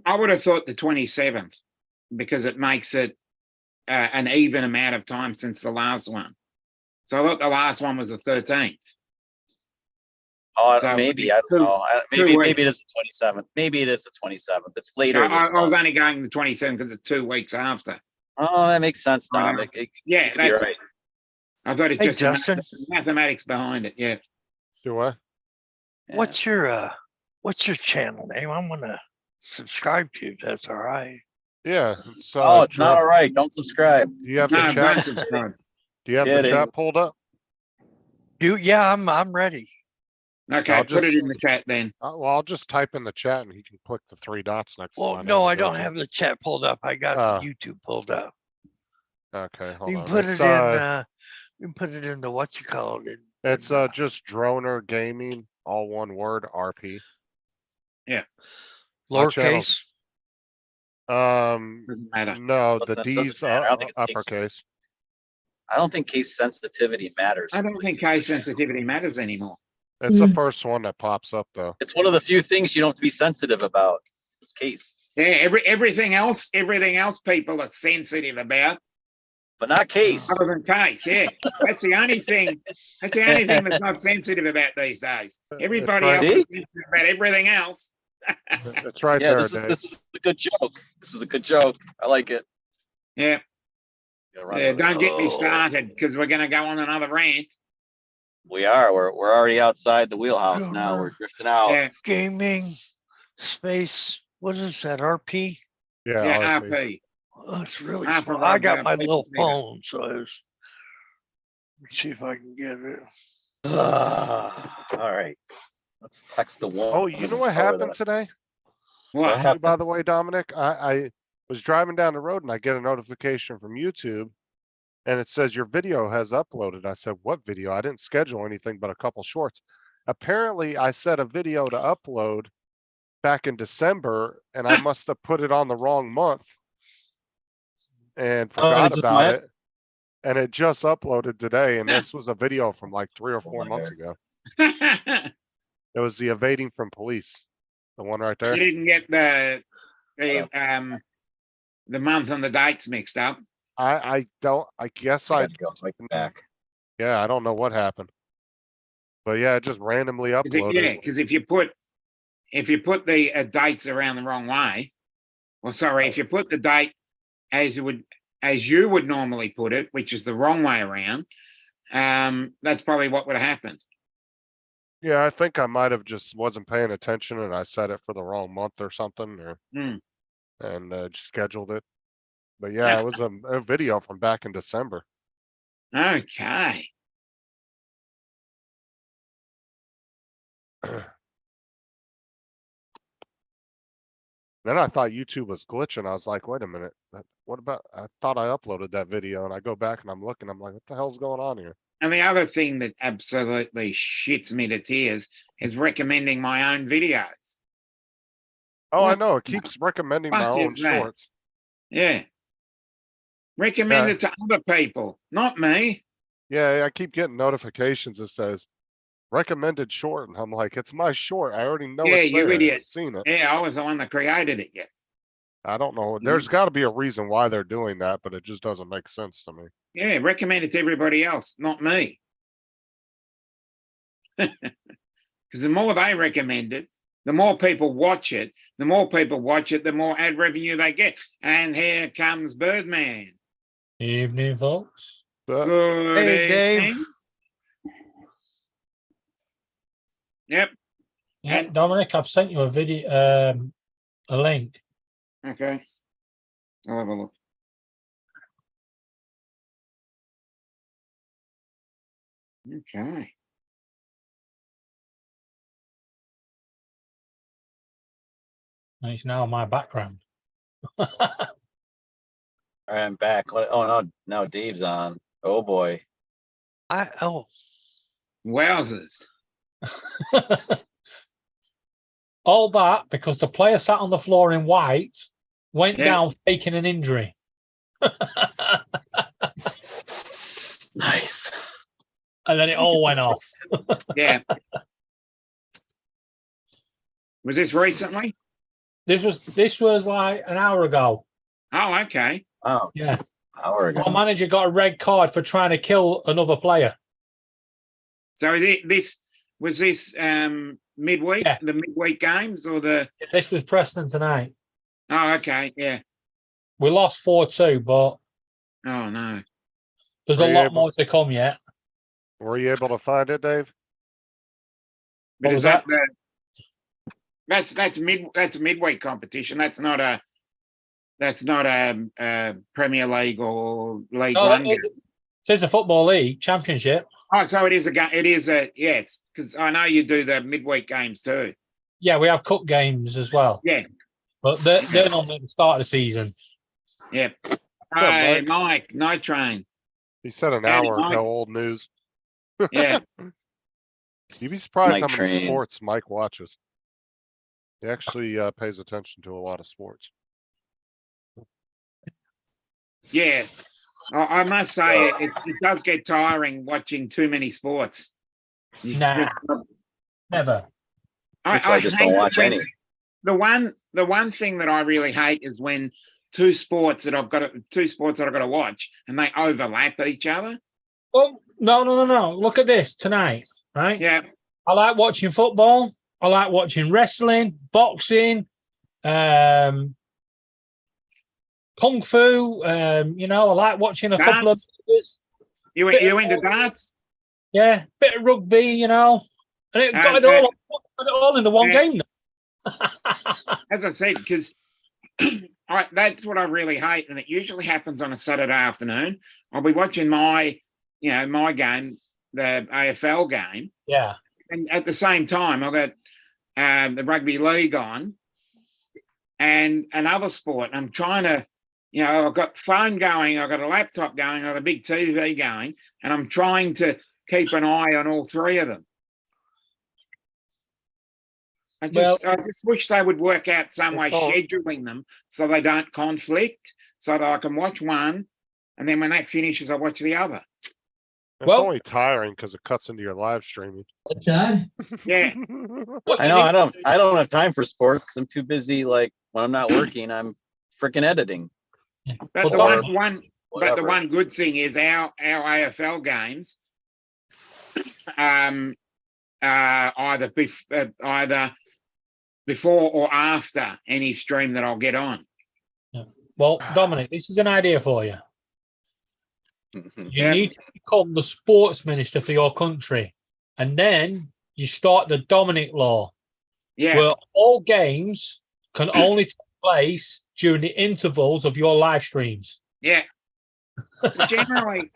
I would have thought the 27th because it makes it an even amount of time since the last one. So I thought the last one was the 13th. Oh, So, maybe, I two- don't know. two Maybe it weeks. is the 27th. Maybe it is the 27th. It's I, later this I was month. only going the 27th because it's 2 weeks after. Oh, that makes sense, I Tom. know. You Yeah, could be that's, right. I thought it Hey, just Justin, mathematics behind it. Yeah. Do I? Yeah. what's your channel name? I'm gonna subscribe to you. If that's all right. Yeah. So Oh, it's not all right. Don't subscribe. do you have the No, chat? don't subscribe. Do you have the Kidding. chat pulled up? Yeah, I'm ready. Okay, I'll put it just- in the chat then. Well, I'll just type in the chat and he can click the 3 dots next to Well, my name no, and I go don't to- have the chat pulled up. I got Oh. the YouTube pulled up. Okay, hold You on. can put It's, it in, you can put it in the, what you call it? it's just Droner Gaming, all one word, RP. my channel's- Lowercase. Doesn't matter. No, the Doesn't D's matter. I don't think it's uppercase. I don't think case sensitivity matters. I don't think case sensitivity matters anymore. It's the first one that pops up though. It's one of the few things you don't have to be sensitive about. It's case, Yeah, everything else people are sensitive about, but not case. other than case. Yeah, that's the only thing. That's the only thing that's not sensitive about these days. Everybody right. else See? is sensitive about everything else. It's right Yeah, there, this Dave. is a good joke. This is a good joke. I like it. Yeah, Gonna run yeah. with it. Don't get me Oh, started because we're going to go on another rant. We are. We're already outside the wheelhouse now. We're drifting out. Yeah, Gaming space. What is that? RP? Yeah, yeah. RP. RP. Oh, it's really Ah, small. for I got Roger, my please little read it. phone, so I was. Let me see if I can get it. All right. Let's text the one. Oh, you know what happened today? What? happened? By the way, Dominic, I was driving down the road and I get a notification from YouTube and it says your video has uploaded. I said, what video? I didn't schedule anything but a couple shorts. Apparently I set a video to upload back in December and I must have put it on the wrong month and Oh, forgot it just about went? it. And it just uploaded today. And this was a video from like 3 or 4 my months God. ago. It was the evading from police. The one right You there. didn't get the month and the dates mixed up. I don't, I guess I I, got to go right back. yeah, I don't know what happened. But yeah, it just randomly Yeah, uploaded. because if you put the dates around the wrong way, well, sorry, if you put the date as you would normally put it, which is the wrong way around, that's probably what would have happened. Yeah, I think I might have just wasn't paying attention and I set it for the wrong month or something or, Hmm. and just scheduled it. But yeah, it was a video from back in December. Okay. Then I thought YouTube was glitching. I was like, wait a minute, what about, I thought I uploaded that video and I go back and I'm looking, I'm like, what the hell's going on here? And the other thing that absolutely shits me to tears is recommending my own videos. Oh, I What know, it the keeps recommending my fuck own is that? shorts. Yeah. Recommend Yeah. it to other people, not me. Yeah, I keep getting notifications that says recommended short and I'm like, it's my short. I already know Yeah, it's you there. I've idiot. seen it. Yeah, I was the one that created it. Yeah. I don't know. There's Yes. gotta be a reason why they're doing that, but it just doesn't make sense to me. Yeah, recommend it to everybody else, not me. Because the more they recommend it, the more people watch it. The more people watch it, the more ad revenue they get. And here comes Birdman. Evening, folks. But Good Hey, Dave. evening. Yep. Yeah, And- Dominic, I've sent you a video, a link. Okay. I'll have a look. Okay. And it's now my background. All right, I'm back. Oh no, now Dave's on. Oh boy. Wowzers. All that because the player sat on the floor in white, went Yeah. down faking an injury. Nice. And then it all went off. Yeah. Was this recently? This was like an hour ago. Oh, okay. Oh, Yeah. hour ago. My manager got a red card for trying to kill another player. So Was this midweek, Yeah. the midweek games or the? This was Preston tonight. Oh, okay, yeah. We lost 4-2, but Oh no. there's Were a you lot able- more to come yet. Were you able to find it, Dave? But What is was that that? that's a midweek competition. That's not a Premier League or League No, One. it is a football league championship. Oh, so it is a game. It is a it's because I know you do the midweek games too. Yeah, we have cup games as well. Yeah, But they're normally at the start of the season. yeah. up, Hey, Mike? Mike, Night Train. He said an Howdy, hour Mike. ago, old news. Yeah, You'd be surprised Night how many Train. sports Mike watches. He actually pays attention to a lot of sports. yeah. I must say it does get tiring watching too many sports. You Nah. just- Never. That's why I just don't hate watch when- any. The one thing that I really hate is when two sports that I've got to watch and they overlap each other. Well, no. Look at this tonight, right? Yeah, I like watching football. I like watching wrestling, boxing, kung fu. You know, I like watching a couple of Darts. you into darts? yeah, bit of rugby. You know, and it got it all in the one yeah. game. As I said, because that's what I really hate, and it usually happens on a Saturday afternoon. I'll be watching my game, the AFL game, Yeah, and at the same time I've got the rugby league on and another sport. I'm trying to, I've got phone going, I've got a laptop going, I've got a big TV going, and I'm trying to keep an eye on all three of them. I just wish they would work out some way It's all- scheduling them so they don't conflict, so that I can watch one, and then when that finishes, I watch the other. It's Well- only tiring because it cuts into your live streaming. What's that? Yeah, What I do know you I don't have time for sports because I'm too busy. Like when I'm not working, I'm freaking editing. but Well, the Dom- Whatever. one good thing is our AFL games, either before or after any stream that I'll get on. Well, Dominic, this is an idea for you. You Yeah. need to become the sports minister for your country, and then you start the Dominic law, Yeah, where all games can only take place during the intervals of your live streams. yeah. Well, generally,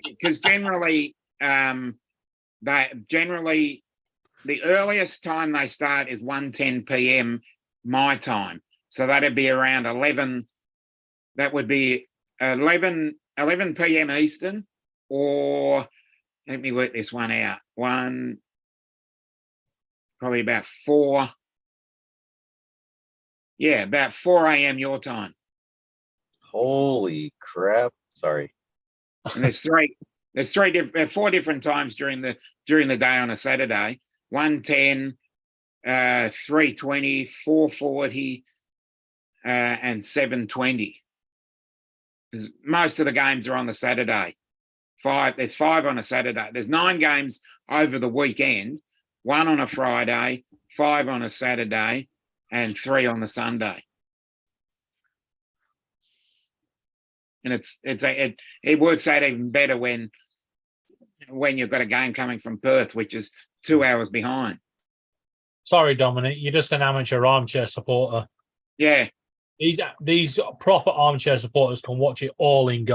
the earliest time they start is 1:10 p.m. my time, so that'd be around 11. That would be 11 p.m. Eastern, or let me work this one out. Probably about 4. Yeah, about 4 a.m. your time. Holy crap! Sorry. And there's 4 different times during the day on a Saturday. 1:10, 3:20, 4:40, and 7:20. Because most of the games are on the Saturday. There's 5 on a Saturday. There's 9 games over the weekend, 1 on a Friday, 5 on a Saturday, and 3 on the Sunday. And it works out even better when you've got a game coming from Perth, which is 2 hours behind. Sorry, Dominic, you're just an amateur armchair supporter. Yeah. These proper armchair supporters can watch it all in.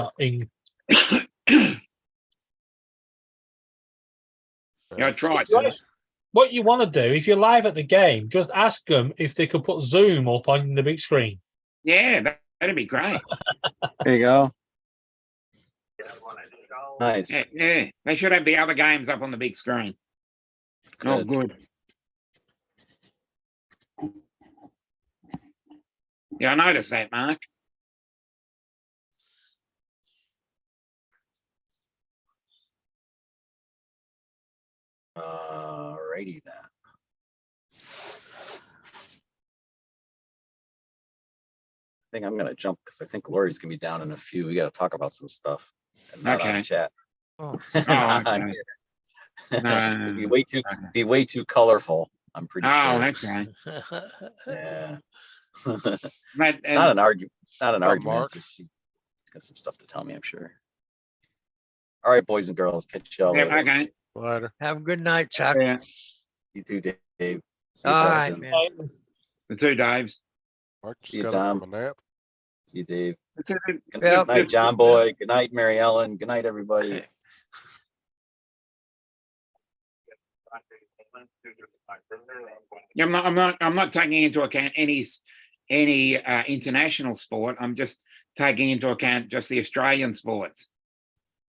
Yeah, I tried to. What you want to do, if you're live at the game, just ask them if they could put Zoom up on the big screen. Yeah, that'd be great. There you go. Nice. Yeah, they should have the other games up on the big screen. Oh, good. Yeah, I noticed that, Mark. Alrighty then. I think I'm gonna jump because I think Lori's gonna be down in a few. We gotta talk about some stuff. And not on Okay. chat. Oh. Oh, okay. Be way too colorful. I'm pretty Oh, sure. okay. Yeah. But Not an argument. Not an Up, argument. Mark. Just she got some stuff to tell me, I'm sure. All right, boys and girls, catch y'all yeah, later. okay. Later. Have a good night, Chuck. Yeah, You too, Dave. See you, All right, Justin. man. the two Daves. Mark See just you, got up Tom. from a nap. See you, Dave. It's a- Good Yep. night, John Boy. Good night, Mary Ellen. Good night, everybody. Yeah, I'm not taking into account any international sport. I'm just taking into account just the Australian sports.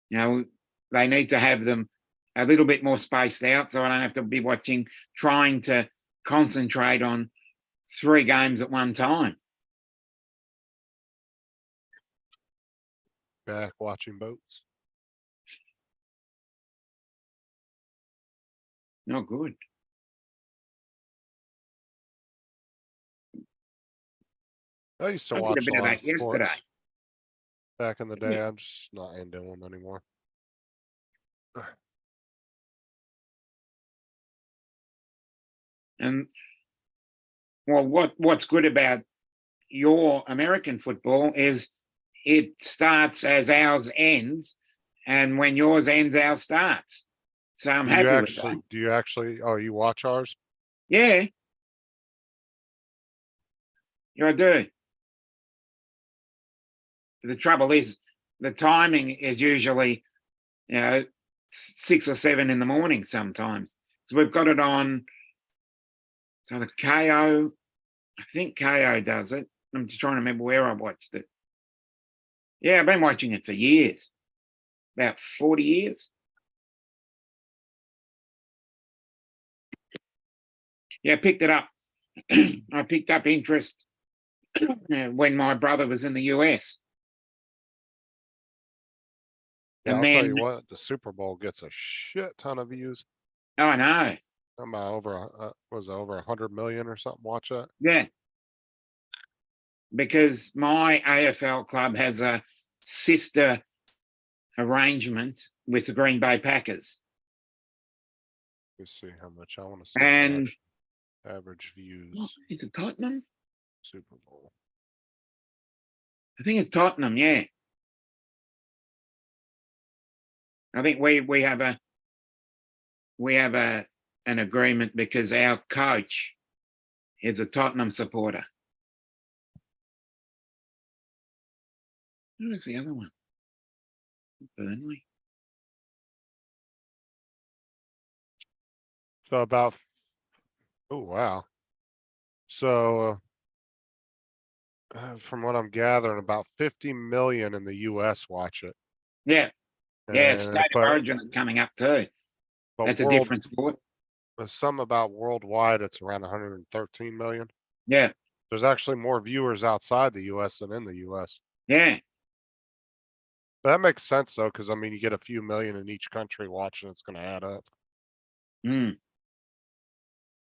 You know, they need to have them a little bit more spaced out, so I don't have to be trying to concentrate on 3 games at one time. Back watching boats. Not good. I used to I did watch a bit a of lot that of sports yesterday. back in the day. I'm just not into them anymore. And well, what's good about your American football is it starts as ours ends, and when yours ends, ours starts. So I'm happy with that. Do you actually, oh, you watch ours? Yeah. Yeah, I do. The trouble is the timing is usually, 6 or 7 in the morning sometimes. So we've got it on. So the KO, I think KO does it. I'm just trying to remember where I watched it. Yeah, I've been watching it for years, about 40 years. Yeah, I picked it up. I picked up interest when my brother was in the US. Yeah, And I'll tell then, you what, the Super Bowl gets a shit ton of views. oh, I know. I'm was it over 100 million or something? Watch that. Yeah. Because my AFL club has a sister arrangement with the Green Bay Packers. Let's see how much I want to see. And Average views, is it Tottenham? Super Bowl. I think it's Tottenham, yeah. I think we have an agreement because our coach is a Tottenham supporter. Who was the other one? Burnley. So about, oh, wow. So, from what I'm gathering, about 50 million in the US watch it. Yeah, yeah. And- State of but- Origin is coming up too. but That's a world- different sport. Some about worldwide, it's around 113 million. Yeah, There's actually more viewers outside the US than in the US. yeah, But that makes sense though, because I mean, you get a few million in each country watching, it's gonna add up. mm.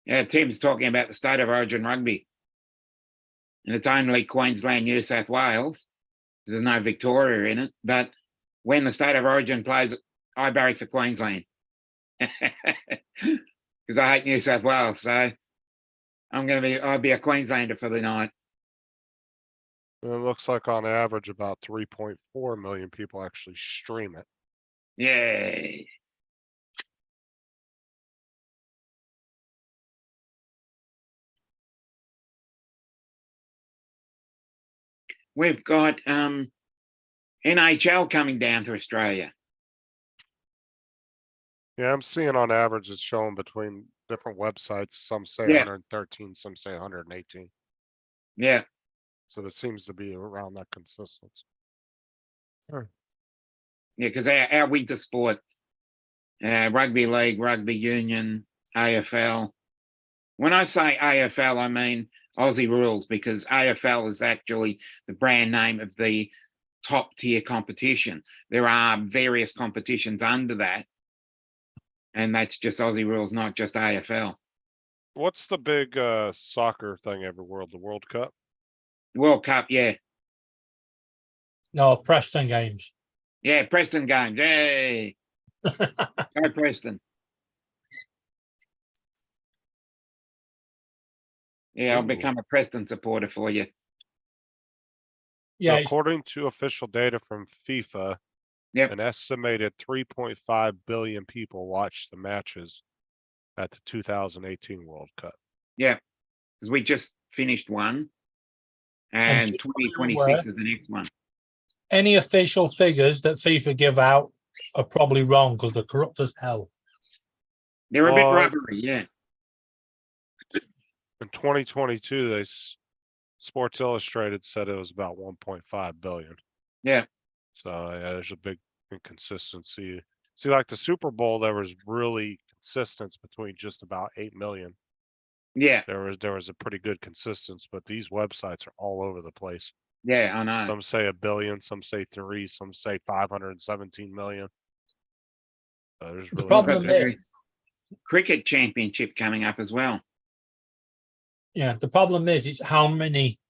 Yeah. Tim's talking about the State of Origin rugby, and it's only Queensland, New South Wales. There's no Victoria in it, but when the State of Origin plays, I barrack for Queensland because I hate New South Wales. So I'll be a Queenslander for the night. And it looks like on average, about 3.4 million people actually stream it. Yeah. We've got NHL coming down to Australia. Yeah, I'm seeing on average, it's showing between different websites. Some say Yeah. 113, some say 118. Yeah. So it seems to be around that consistency. Yeah, because our winter sport, rugby league, rugby union, AFL. When I say AFL, I mean Aussie Rules, because AFL is actually the brand name of the top tier competition. There are various competitions under that, and that's just Aussie Rules, not just AFL. What's the big soccer thing every world? The World Cup? World Cup, yeah. No, Preston games. Yeah, Preston games. Yay. Go Preston. Yeah, I'll Ooh. become a Preston supporter for you. Yeah, it's- According to official data from FIFA, Yep. an estimated 3.5 billion people watched the matches at the 2018 World Cup. Yeah, because we just finished one, And and just so you're 2026 aware- is the next one. any official figures that FIFA give out are probably wrong because they're corrupt as hell. They're a bit Well, rubbery, yeah. In 2022, Sports Illustrated said it was about 1.5 billion. Yeah. So yeah, there's a big inconsistency. See, like the Super Bowl, there was really consistency between just about 8 million. Yeah, There was a pretty good consistency, but these websites are all over the place. yeah, I know. Some say 1 billion, some say 3, some say 517 million. There's The really problem Got the is- cricket championship coming up as well. Yeah, the problem is it's how many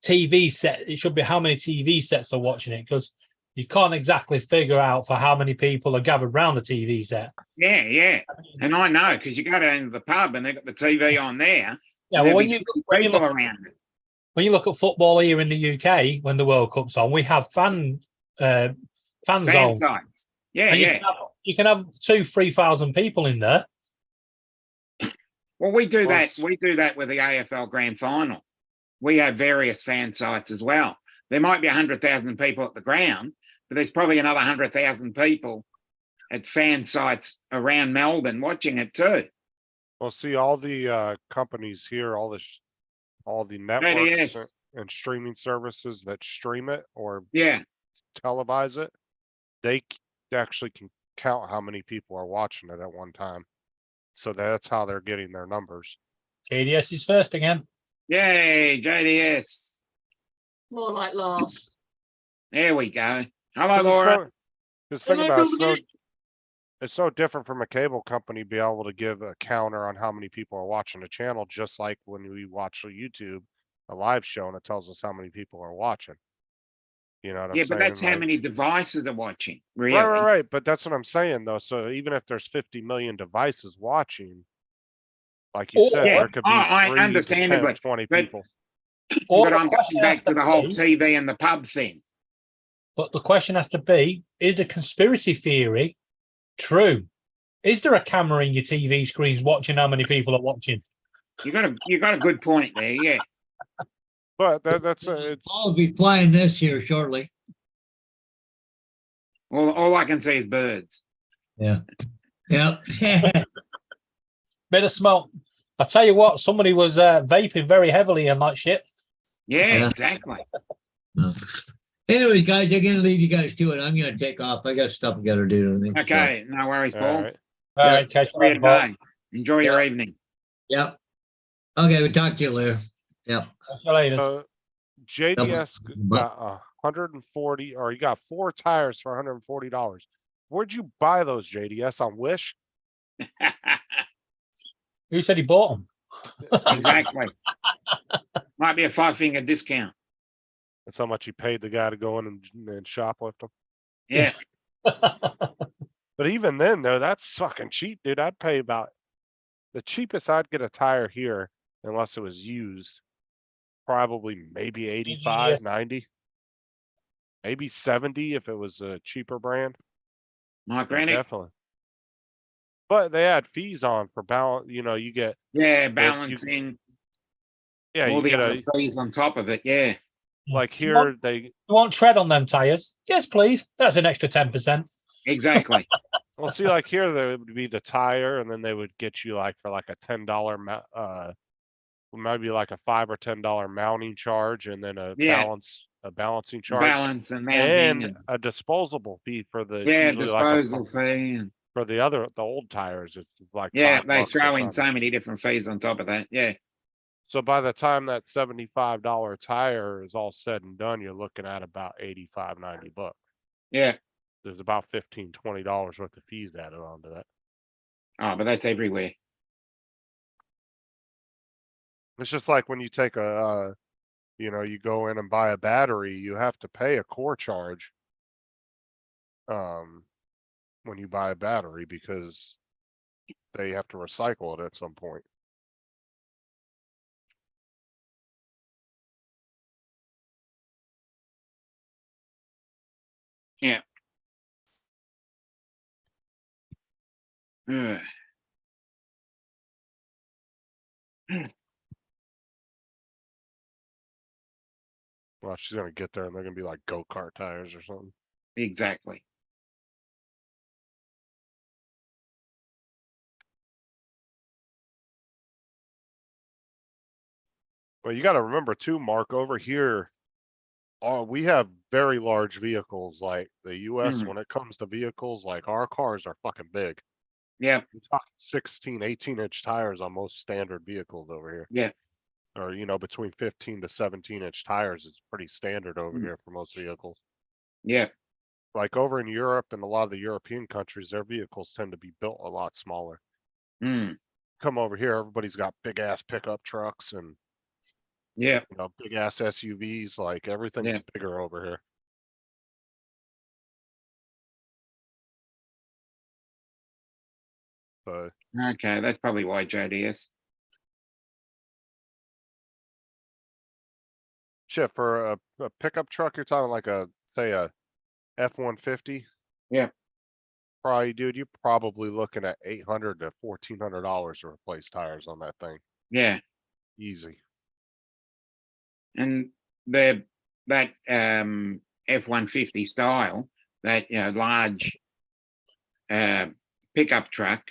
TV sets. It should be how many TV sets are watching it because you can't exactly figure out for how many people are gathered around the TV set. Yeah, yeah. And I know because you go down to the pub and they've got the TV on there. Yeah, and well, there'll when be you 50 when you people look around it. when you look at football here in the UK when the World Cup's on, we have fan Fan zone. sites. Yeah, And yeah. you can have 2,000-3,000 people in there. Well, we do Well, that. We do that with the AFL Grand Final. We have various fan sites as well. There might be 100,000 people at the ground, but there's probably another 100,000 people at fan sites around Melbourne watching it too. Well, see, all the companies here, all the networks JDS. and streaming services that stream it or Yeah, televise it, they actually can count how many people are watching it at one time. So that's how they're getting their numbers. JDS is first again. yay, JDS. More like last. There we go. Hello, 'Cause Laura. Just think Hello, about it, Dominic. it's so different from a cable company be able to give a counter on how many people are watching a channel, just like when we watch a YouTube, a live show, and it tells us how many people are watching. You know what I'm Yeah, saying? but that's how Like- many devices are watching. Really? Right. But that's what I'm saying though. So even if there's 50 million devices watching, like you Oh, said, yeah. there could be Oh, I 3 to 10, understandably, 20 but- people. Or But the I'm question going has back to the whole be- TV and the pub thing. But the question has to be, is the conspiracy theory true? Is there a camera in your TV screens watching how many people are watching? You got a good point there. Yeah. But that's it's I'll be flying this here shortly. All I can see is birds. Yep. Bit of smoke. I tell you what, somebody was vaping very heavily in that shit. Yeah, Yeah. exactly. Anyway, guys, I'm gonna leave you guys to it. I'm gonna take off. I got stuff I gotta do. To me, so, Okay, no worries, all Paul. right. All Yeah. right, catch you Enjoy later, your Bob. day. Enjoy your evening. Yep. Okay, we'll talk to you later. Yep. Catch you later. JDS But- got 140, or you got 4 tires for $140. Where'd you buy those, JDS? On Wish? Who said he bought them? Exactly. Might be a 5-finger discount. That's how much you paid the guy to go in and shoplift them. Yeah. But even then, though, that's fucking cheap, dude. I'd pay about the cheapest I'd get a tire here, unless it was used, probably maybe 85, Yes. 90, maybe 70 if it was a cheaper brand. My Yeah, granny. definitely. But they add fees on for balance. You know, you get Yeah, balancing yeah, all you the get other a fees on top of it. Yeah. like Do you want- here they You want tread on them tires? Yes, please. That's an extra 10%. Exactly. well see like here there would be the tire, and then they would get you like for like a $10 maybe like a $5 or $10 mounting charge, and then a Yeah. balancing charge, Balance and mounting. and a disposable fee for the Yeah, usually like disposal fee. And, for the old tires. It's like yeah, $5 they or throw in something. so many different fees on top of that. Yeah. So by the time that $75 tire is all said and done, you're looking at about 85, 90 bucks. Yeah. There's about $15, $20 worth of fees added onto that. Oh, but that's everywhere. It's just like when you take you go in and buy a battery, you have to pay a core charge. When you buy a battery, because they have to recycle it at some point. Yeah. Ugh. Well, she's gonna get there and they're gonna be like go-kart tires or something. Exactly. Well, you gotta remember too, Mark, over here, we have very large vehicles, like the US, Mm. when it comes to vehicles, like our cars are fucking big. Yep. We're talking 16, 18-inch tires on most standard vehicles over here. Yeah. Or, between 15 to 17-inch tires is pretty standard over Mm. here for most vehicles. Yeah. Like over in Europe and a lot of the European countries, their vehicles tend to be built a lot smaller. Mm. Come over here, everybody's got big ass pickup trucks and Yeah. big ass SUVs, like everything's Yeah. bigger over here. But Okay, that's probably why JDS. shit, for a pickup truck, you're talking like say a F-150. Yeah. Probably, dude, you're probably looking at $800 to $1,400 to replace tires on that thing. Yeah. Easy. And that F-150 style, that large pickup truck,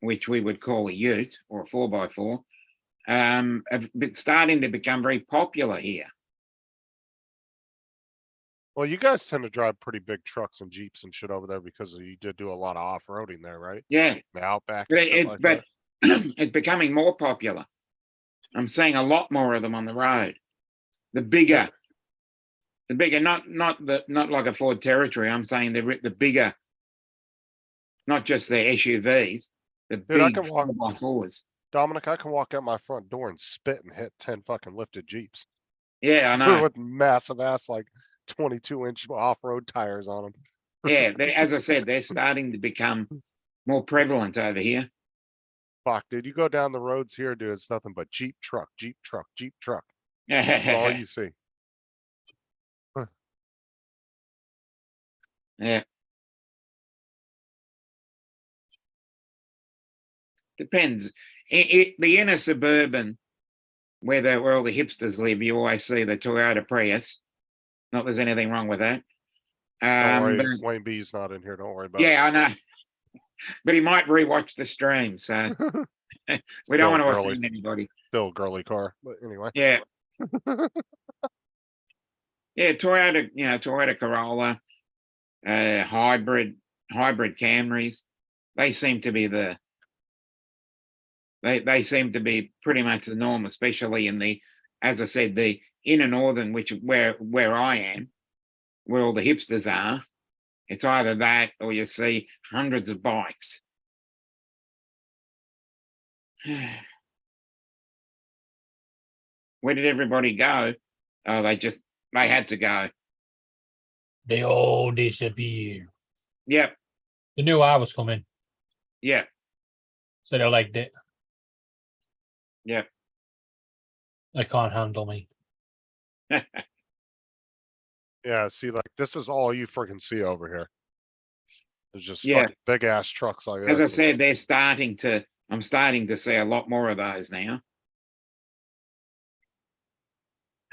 which we would call a ute or a 4x4, have been starting to become very popular here. Well, you guys tend to drive pretty big trucks and Jeeps and shit over there because you did do a lot of off-roading there, right? Yeah. The Outback But, and shit like but that. it's becoming more popular. I'm seeing a lot more of them on the road. The bigger, not like a Ford Territory. I'm saying the bigger, not just the SUVs, the Dude, I big can walk- 4x4s. Dominic, I can walk out my front door and spit and hit 10 fucking lifted Jeeps. Yeah, I know. With massive ass, like 22-inch off-road tires on them. Yeah, as I said, they're starting to become more prevalent over here. Fuck, dude, you go down the roads here, dude, it's nothing but Jeep truck, Jeep truck, Jeep truck. That's all you see. Yeah. Depends. The inner suburban, where all the hipsters live, you always see the Toyota Prius. Not there's anything wrong with that. Don't worry, But, Wayne B's not in here, don't worry about it. yeah, I know. But he might rewatch the stream, so we don't Still want to girly. offend anybody. Still a girly car, but anyway. Yeah. Yeah, Toyota Corolla, hybrid Camrys. They seem to be they seem to be pretty much the norm, especially in as I said, the inner northern, where I am, where all the hipsters are. It's either that or you see hundreds of bikes. Where did everybody go? Oh, they had to go. They all disappear. Yep. They knew I was coming, Yep. so they liked it. Yep. They can't handle me. Yeah, see, like, this is all you freaking see over here. There's just Yeah. fucking big ass trucks like As I this. said, I'm starting to see a lot more of those now.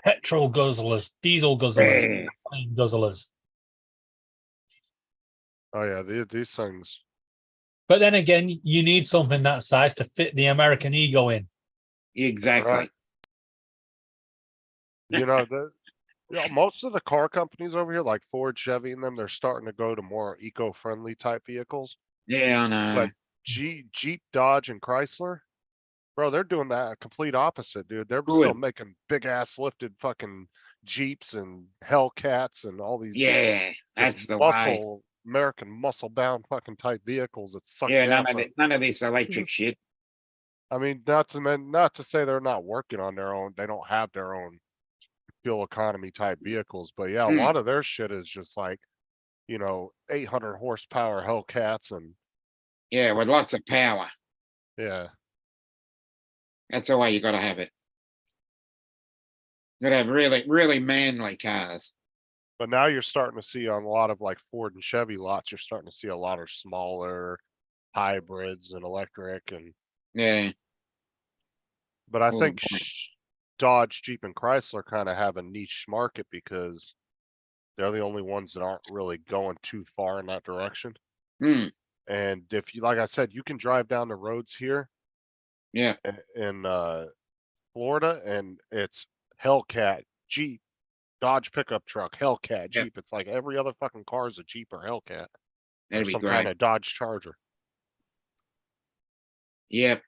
Petrol guzzlers, diesel guzzlers, Yeah. gasoline guzzlers. Oh yeah, these things. But then again, you need something that size to fit the American ego in. Exactly. Right. Most of the car companies over here, like Ford, Chevy, and them, they're starting to go to more eco-friendly type vehicles. Yeah, I know. But Jeep, Dodge, and Chrysler, bro, they're doing that complete opposite, dude. They're still Good. making big ass lifted fucking Jeeps and Hellcats and all these Yeah, that's the way. muscle American muscle bound fucking type vehicles that suck Yeah, gas. none of this electric shit. I mean, not to say they're not working on their own. They don't have their own fuel economy type vehicles, but yeah, a lot of their shit is just like, 800 horsepower Hellcats and Yeah, with lots of power. yeah. That's the way you got to have it. You got to have really, really manly cars. But now you're starting to see on a lot of like Ford and Chevy lots, you're starting to see a lot of smaller hybrids and electric and, Yeah. but I Well, think Dodge, Jeep and Chrysler kind of have a niche market because they're the only ones that aren't really going too far in that direction. Hmm. And if you, like I said, you can drive down the roads here Yeah. in Florida and it's Hellcat, Jeep, Dodge pickup truck, Hellcat, Yeah. Jeep. It's like every other fucking car is a Jeep or Hellcat or That'd be some great. kind of Dodge Charger. Yep.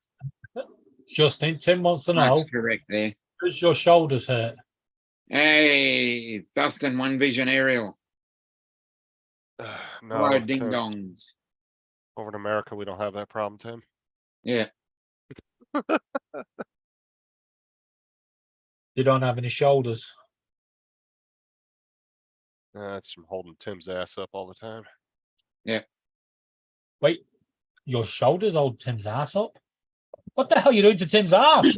Justin, Tim wants to know, That's correct there. does your shoulders hurt? Hey, Dustin, One Vision Aerial. No, Hello, ding Tim, dongs. over in America, we don't have that problem, Tim. Yeah. You don't have any shoulders. That's from holding Tim's ass up all the time. Wait, your shoulders hold Tim's ass up? What the hell are you doing to Tim's ass?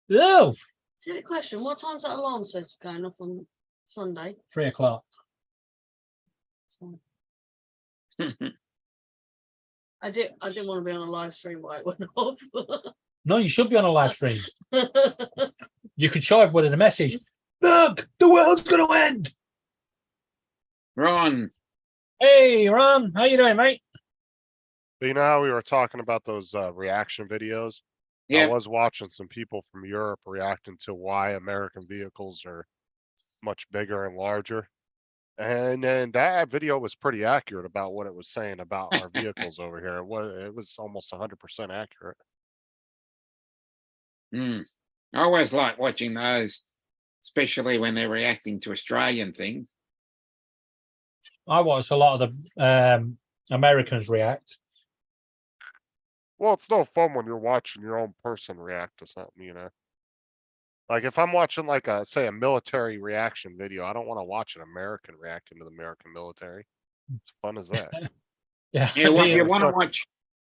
Ew, Silly question. What time's that alarm supposed to be going off on Sunday? 3 o'clock. So I didn't want to be on a live stream while it went off. No, you should be on a live stream. You could show everybody the message. Look, the world's going to end. Ron. Hey, Ron, how you doing, mate? But you know how we were talking about those reaction videos? I Yeah. was watching some people from Europe reacting to why American vehicles are much bigger and larger. And then that video was pretty accurate about what it was saying about our vehicles over here. It was almost 100% accurate. I always like watching those, especially when they're reacting to Australian things. I watch a lot of the Americans react. Well, it's no fun when you're watching your own person react to something, you know? Like if I'm watching like a, say a military reaction video, I don't want to watch an American reacting to the American military. As fun as that. Yeah, Yeah, well, yeah. you want to watch.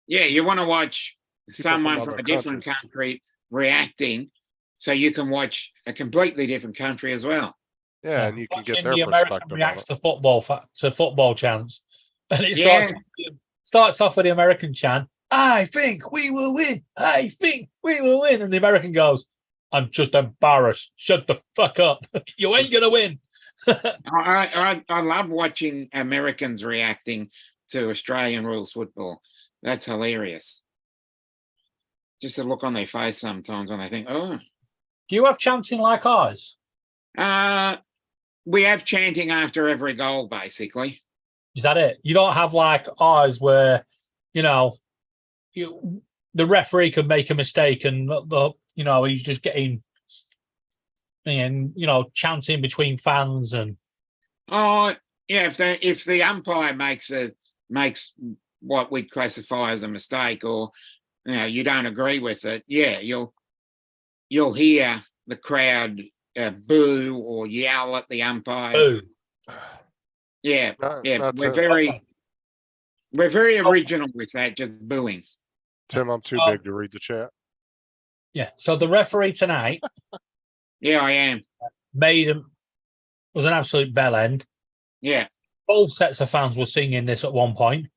Yeah, you want to watch from someone from other a different country reacting, so you can watch a completely different country as well. Yeah, and you can get Watching their the American perspective on reacts it. to football chants, and it Yeah. starts off with the American chant. I think we will win. I think we will win, and the American goes, "I'm just embarrassed. Shut the fuck up. You ain't gonna win." I love watching Americans reacting to Australian rules football. That's hilarious. Just a look on their face sometimes when they think, "Oh, Do you have chanting like ours? we have chanting after every goal, basically." Is that it? You don't have like ours where, you know, the referee could make a mistake and he's just getting and chanting between fans and. Oh, yeah. If the umpire makes what we'd classify as a mistake, or you don't agree with it, yeah, you'll hear the crowd boo or yell at the umpire. Boo. Yeah, yeah. That's We're it. very original with that, just booing. Tim, I'm too Oh. big to read the chat. Yeah. So the referee tonight Yeah, I am. was an absolute bell end. Yeah. Both sets of fans were singing this at one point.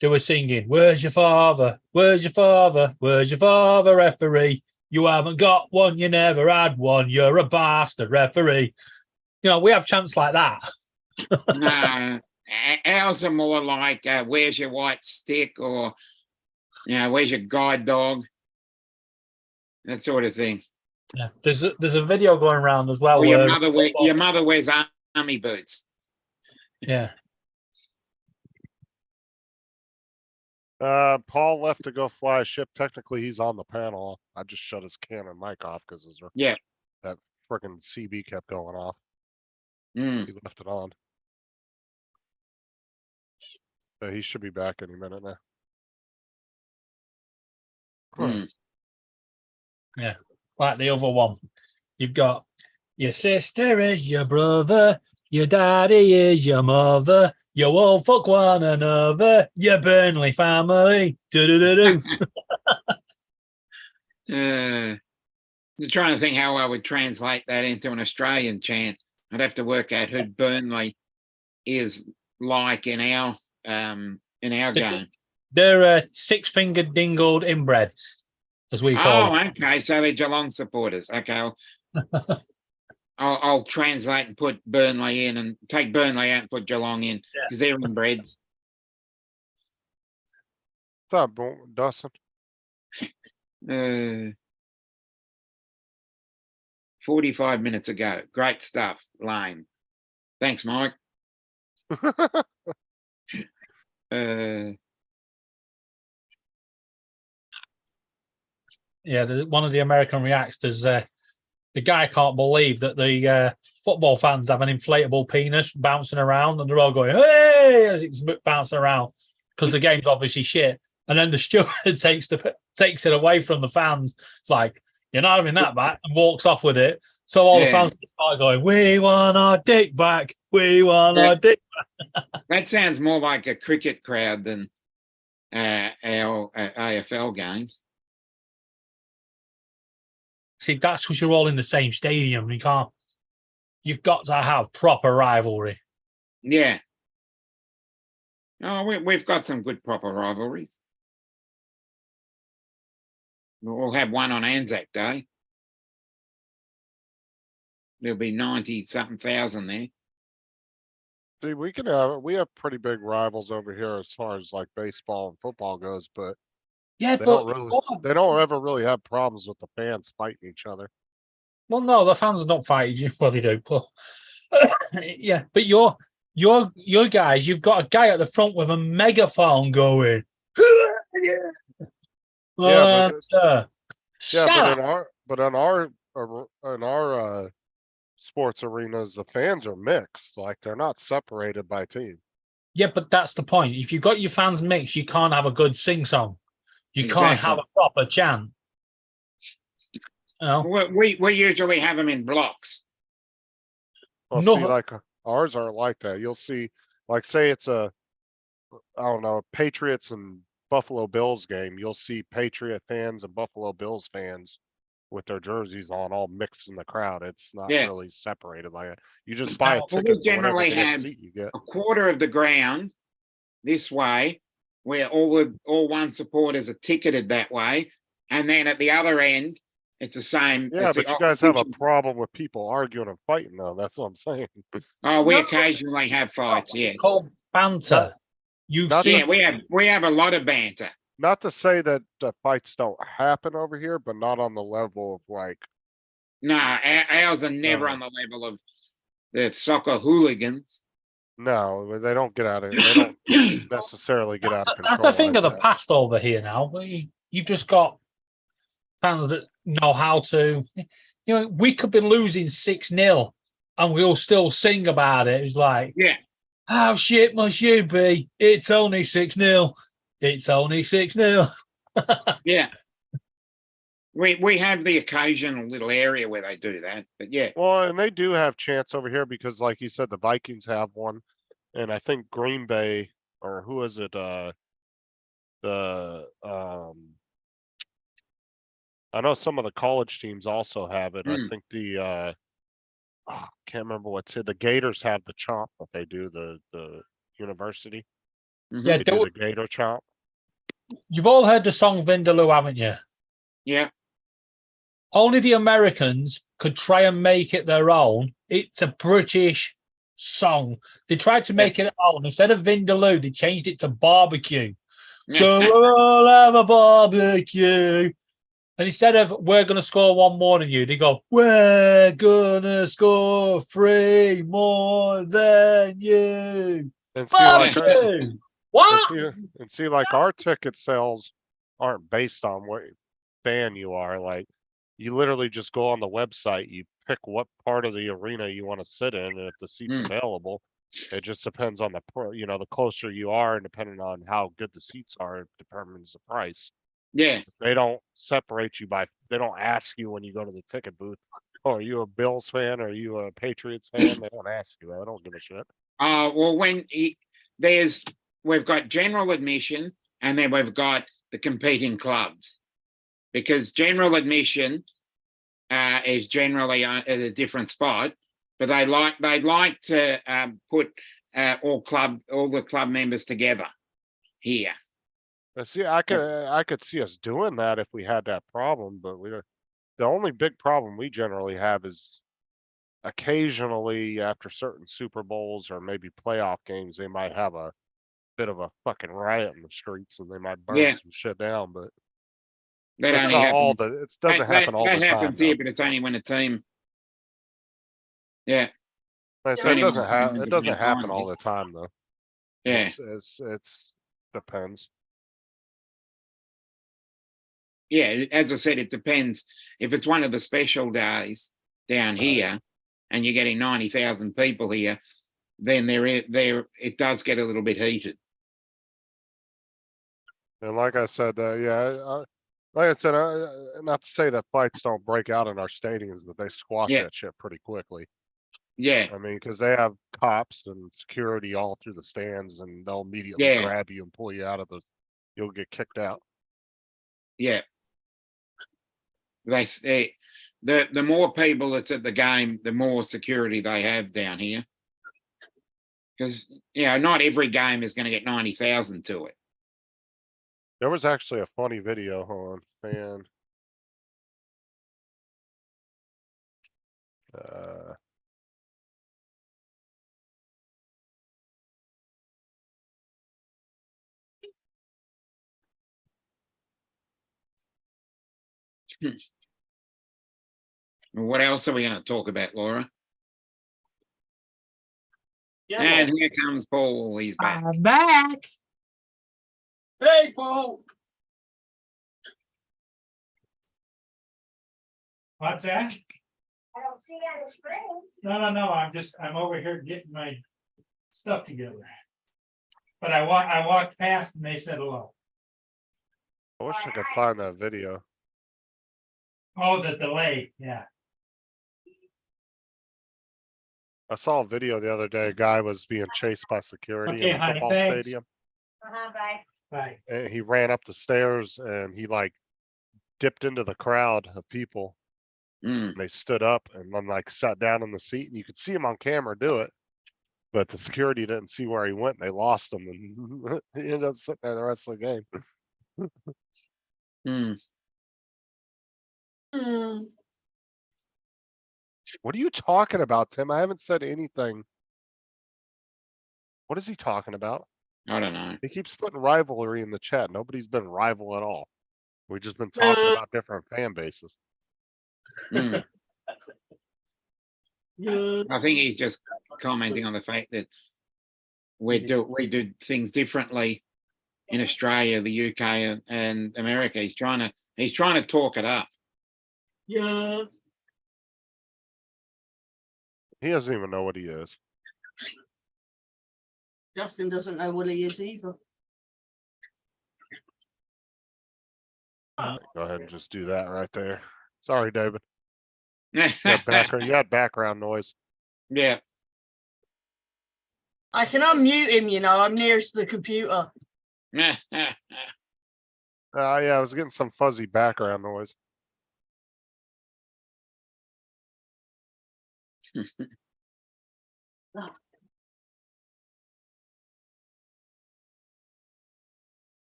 They were singing, "Where's your father? Where's your father? Where's your father, referee? You haven't got one, you never had one. You're a bastard, referee." We have chants like that. No, ours are more like, "Where's your white stick?" or, "Where's your guide dog?" That sort of thing. Yeah. There's a video going around as well. Or your where- mother wears army boots. Yeah. Paul left to go fly a ship. Technically, he's on the panel. I just shut his camera mic off because Yeah. that freaking CB kept going off. Mm. He left it on. But he should be back any minute now. Mm. Like the other one. You've got your sister is your brother, your daddy is your mother, you all fuck one another, your Burnley family. Do-do-do-do. I'm trying to think how I would translate that into an Australian chant. I'd have to work out who Burnley is like in our game. They're six-fingered dingled inbreds, as we call Oh, them. okay. So they're Geelong supporters. Okay. I'll translate and put Burnley in and take Burnley out and put Geelong in because they're inbreds. What's up, Dustin? 45 minutes ago. Great stuff, Lane. Thanks, Mike. One of the American reactors, the guy can't believe that the football fans have an inflatable penis bouncing around, and they're all going, "Hey!" as it's bouncing around because the game's obviously shit. And then the steward takes it away from the fans. It's like, "You're not having that back," and walks off with it. So all the fans start going, "We want our dick back. We want our dick back." That sounds more like a cricket crowd than our AFL games. See, that's because you're all in the same stadium. You've got to have proper rivalry. Yeah. Oh, we've got some good proper rivalries. We'll have one on Anzac Day. There'll be 90-something thousand there. See, we have pretty big rivals over here as far as like baseball and football goes, but Yeah, they but don't ever really have problems with the fans fighting each other. well, no, the fans don't fight you. Well, they do, but yeah. But your guys, you've got a guy at the front with a megaphone going. But Shut up. in our sports arenas, the fans are mixed. Like they're not separated by team. Yeah, but that's the point. If you've got your fans mixed, you can't have a good sing song. You can't have a proper chant. You know? We usually have them in blocks. Well, No. see, like ours aren't like that. You'll see, like, say it's I don't know, Patriots and Buffalo Bills game. You'll see Patriot fans and Buffalo Bills fans with their jerseys on, all mixed in the crowd. It's not really separated like that. You just buy a Well, ticket. we generally have seat you get. a quarter of the ground this way, where all one supporters are ticketed that way, and then at the other end, it's the same. Yeah, it's but the you guys have a opposition. problem with people arguing and fighting, though. That's what I'm saying. Oh, we No. occasionally have fights. Yes. It's called banter. Yeah, we have a lot of banter. Not to say that the fights don't happen over here, but not on the level of like. No, ours are never on the level of the soccer hooligans. No, they don't get out of. They don't necessarily get out of control. That's a thing like of the that. past over here now. You've just got fans that know how to. You know, we could be losing 6-0 and we'll still sing about it. It's like, Yeah. How shit must you be? It's only 6-0. It's only 6-0. Yeah. We have the occasional little area where they do that, but yeah. Well, and they do have chance over here because, like you said, the Vikings have one, and I think Green Bay or who is it? I know some of the college teams also have it. I think can't remember what's it. The Gators have the chomp, but they do the university. Yeah, They do the Gator chomp. You've all heard the song Vindaloo, haven't you? Yeah. Only the Americans could try and make it their own. It's a British song. They tried to make it their own. Instead of Vindaloo, they changed it to barbecue. So we'll all have a barbecue. And instead of we're going to score one more than you, they go, we're going to score 3 more than you. And see, like, Barbecue! What? and see, like our ticket sales aren't based on what fan you are. Like, you literally just go on the website, you pick what part of the arena you want to sit in, and if the seat's available, it just depends on the closer you are, and depending on how good the seats are, it determines the price. Yeah. They don't separate you they don't ask you when you go to the ticket booth, oh, are you a Bills fan? Are you a Patriots fan? They don't ask you that. I don't give a shit. Well, we've got general admission and then we've got the competing clubs, because general admission is generally at a different spot, But they'd like to put all the club members together here. But see, I could see us doing that if we had that problem, but the only big problem we generally have is occasionally after certain Super Bowls or maybe playoff games, they might have a bit of a fucking riot in the streets and they might burn Yeah. some shit down, but That it's only not happens. all the, it doesn't happen all the That time. happens here, though. but it's only when a team. Yeah, Like I said, Anyone it can doesn't find happen it. all the time though. yeah. It's depends. Yeah, as I said, it depends. If it's one of the special days down here, and you're getting 90,000 people here, then it does get a little bit heated. And like I said, like I said, not to say that fights don't break out in our stadiums, but they squash Yeah. that shit pretty quickly. Yeah, I mean, because they have cops and security all through the stands, and they'll immediately Yeah. grab you and pull you out of you'll get kicked out. yeah. The more people that's at the game, the more security they have down here. Because not every game is going to get 90,000 to it. There was actually a funny video on fan. What else are we going to talk about, Laura? Yeah, And here comes Paul. He's back. I'm back. hey, Paul. What's that? I don't see any spring. No. I'm over here getting my stuff together. But I walked past and they said hello. I wish I could find that video. Oh, the delay, yeah. I saw a video the other day. A guy was being chased by security Okay, in a honey, football thanks. stadium. Bye. Right. And he ran up the stairs and he like dipped into the crowd of people. Mm. And they stood up and then like sat down in the seat, and you could see him on camera do it. But the security didn't see where he went. And they lost him, and he ended up sitting there the rest of the game. Mm. Hmm. What are you talking about, Tim? I haven't said anything. What is he talking about? I don't know. He keeps putting rivalry in the chat. Nobody's been rival at all. We've just been talking about different fan bases. Mm. Yeah. I think he's just commenting on the fact that we do things differently in Australia, the UK, and America. He's trying to talk it up. Yeah. He doesn't even know what he is. Justin doesn't know what he is either. Go ahead and just do that right there. Sorry, David. You Yeah. had background noise. Yeah. I can unmute him, you know, I'm nearest the computer. Yeah, I was getting some fuzzy background noise.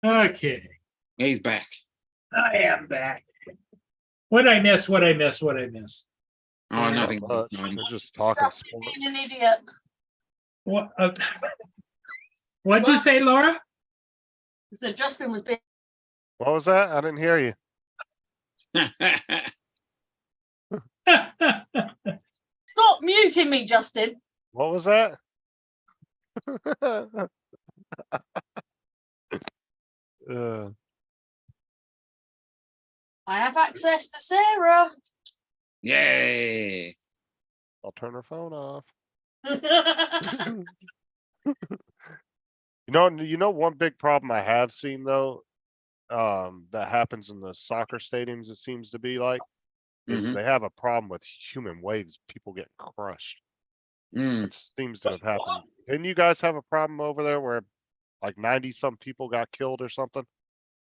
Okay, He's back. I am back. What'd I miss? Oh, nothing. Much. We're just talking Justin sports. being an idiot. What? What'd you say, Laura? So Justin was being. What was that? I didn't hear you. Stop muting me, Justin. What was that? I have access to Sarah. Yay. I'll turn her phone off. You know, one big problem I have seen though, that happens in the soccer stadiums, it seems to be like, is Mhm. they have a problem with human waves, people getting crushed. Mm. It seems to have happened. Didn't you guys have a problem over there where like 90 some people got killed or something?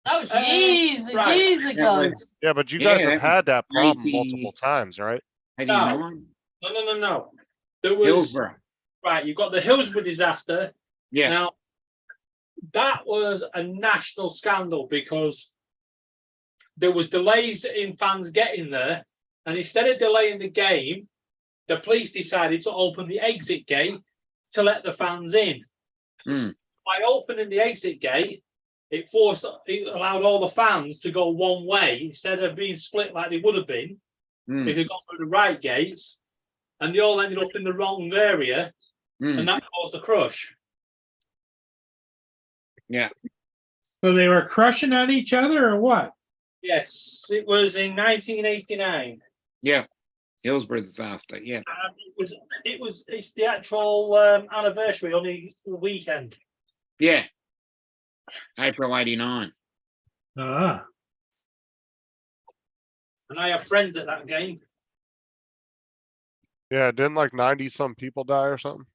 That was Uh, years and right. years That ago. was Yeah, but you Yeah, guys have that had that problem 80 multiple times, right? 89. No. There was Hillsborough. right. You've got the Hillsborough disaster. Yeah. Now, that was a national scandal because there was delays in fans getting there, and instead of delaying the game, the police decided to open the exit gate to let the fans in. Mm. By opening the exit gate, it allowed all the fans to go one way instead of being split like they would have been Mm. if they'd gone through the right gates, and they all ended up in the wrong area, Mm. and that caused a crush. Yeah. So they were crushing on each other or what? Yes, it was in 1989. Yeah. Hillsborough disaster. Yeah. And it's the actual anniversary on the weekend. Yeah. April 89. Ah, And I have friends at that game. Yeah, didn't like 90 some people die or something?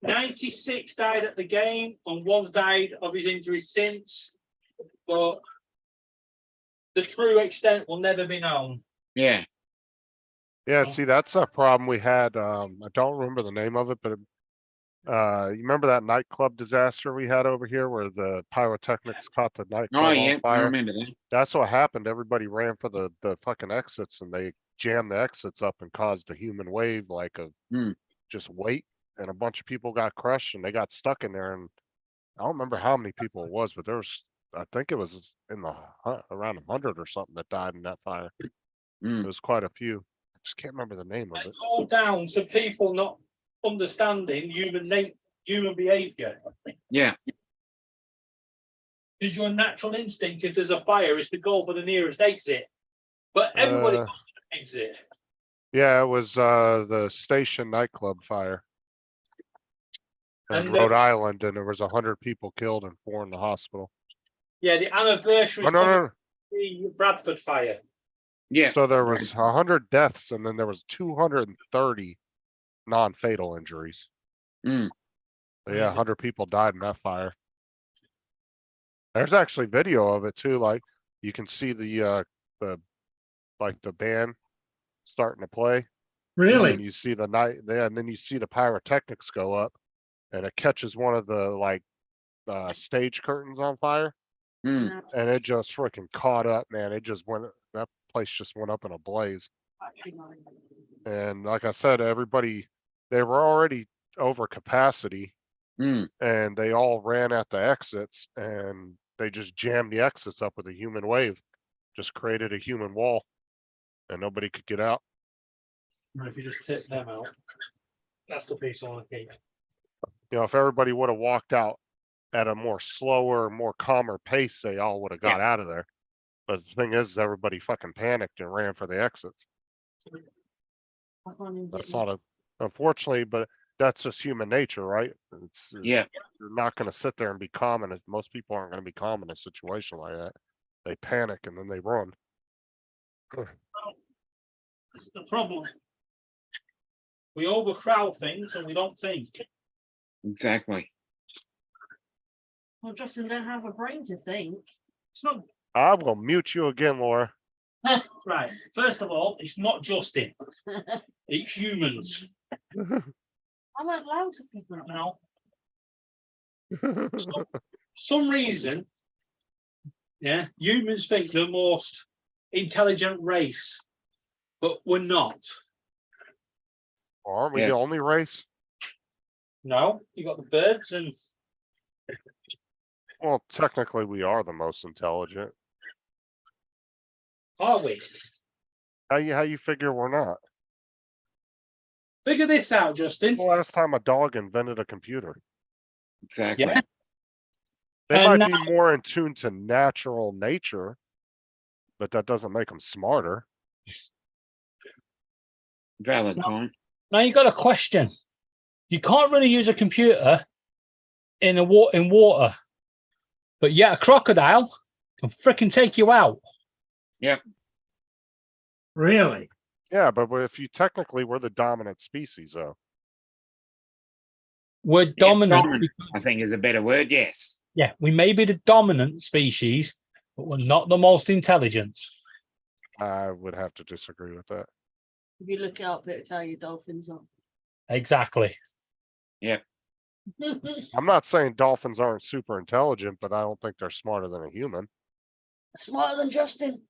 96 died at the game, and one's died of his injuries since. But the true extent will never be known. Yeah. Yeah, see, that's a problem we had. I don't remember the name of it, but you remember that nightclub disaster we had over here where the pyrotechnics caught the nightclub Oh, on yeah. I fire? remember that. That's what happened. Everybody ran for the fucking exits and they jammed the exits up and caused a human wave like a Hmm. just weight, and a bunch of people got crushed and they got stuck in there. And I don't remember how many people it was, but there was, I think it was in the around 100 or something that died in that fire. Mm. It was quite a few. I just can't remember the name of it. It's all down to people not understanding human behavior. Yeah. Because your natural instinct, if there's a fire, is to go for the nearest exit. But everybody Uh, goes to the exit. Yeah, it was the Station nightclub fire in And Rhode Island, and there was 100 people killed and 4 in the hospital. Yeah, the anniversary Oh, is no. the Bradford fire. Yeah. So there was 100 deaths and then there was 230 non-fatal injuries. Mm. So yeah, 100 people died in that fire. There's actually video of it too. Like you can see the band starting to play. really? And you see the night there, and then you see the pyrotechnics go up, and it catches one of the stage curtains on fire, Mm. and it just freaking caught up, man. It just went. That place just went up in a blaze. And like I said, everybody, they were already over capacity, Mm. and they all ran at the exits, and they just jammed the exits up with a human wave, just created a human wall, and nobody could get out. If you just tip them out, that's the piece I want to keep. You know, if everybody would have walked out at a more slower, more calmer pace, they all would have got out of there. But the thing is, everybody fucking panicked and ran for the exits. That's not unfortunately, but that's just human nature, right? Yeah. You're not going to sit there and be calm, and most people aren't going to be calm in a situation like that. They panic and then they run. This is the problem. We overcrowd things and we don't think. Exactly. Well, Justin don't have a brain to think. It's not I will mute you again, Laura. right. First of all, it's not Justin. It's humans. I'm not allowed to people Now, for some reason, yeah, humans think they're the most intelligent race, but we're not. Aren't we Yeah. the only race? No, you got the birds and Well, technically, we are the most intelligent. are we? How you figure we're not? Figure this out, Justin. The last time a dog invented a computer. Exactly. Yeah. They And might be more in tune to natural nature, but that doesn't make them smarter. Valid point. Now you got a question. You can't really use a computer in water, but yeah, a crocodile can freaking take you out. Really? Yeah, but if you technically we're the dominant species, though. We're Yeah, dominant. dominant, I think is a better word. Yes. Yeah, we may be the dominant species, but we're not the most intelligent. I would have to disagree with that. If you look it up, it'll tell you dolphins are. Exactly. I'm not saying dolphins aren't super intelligent, but I don't think they're smarter than a human. Smarter than Justin.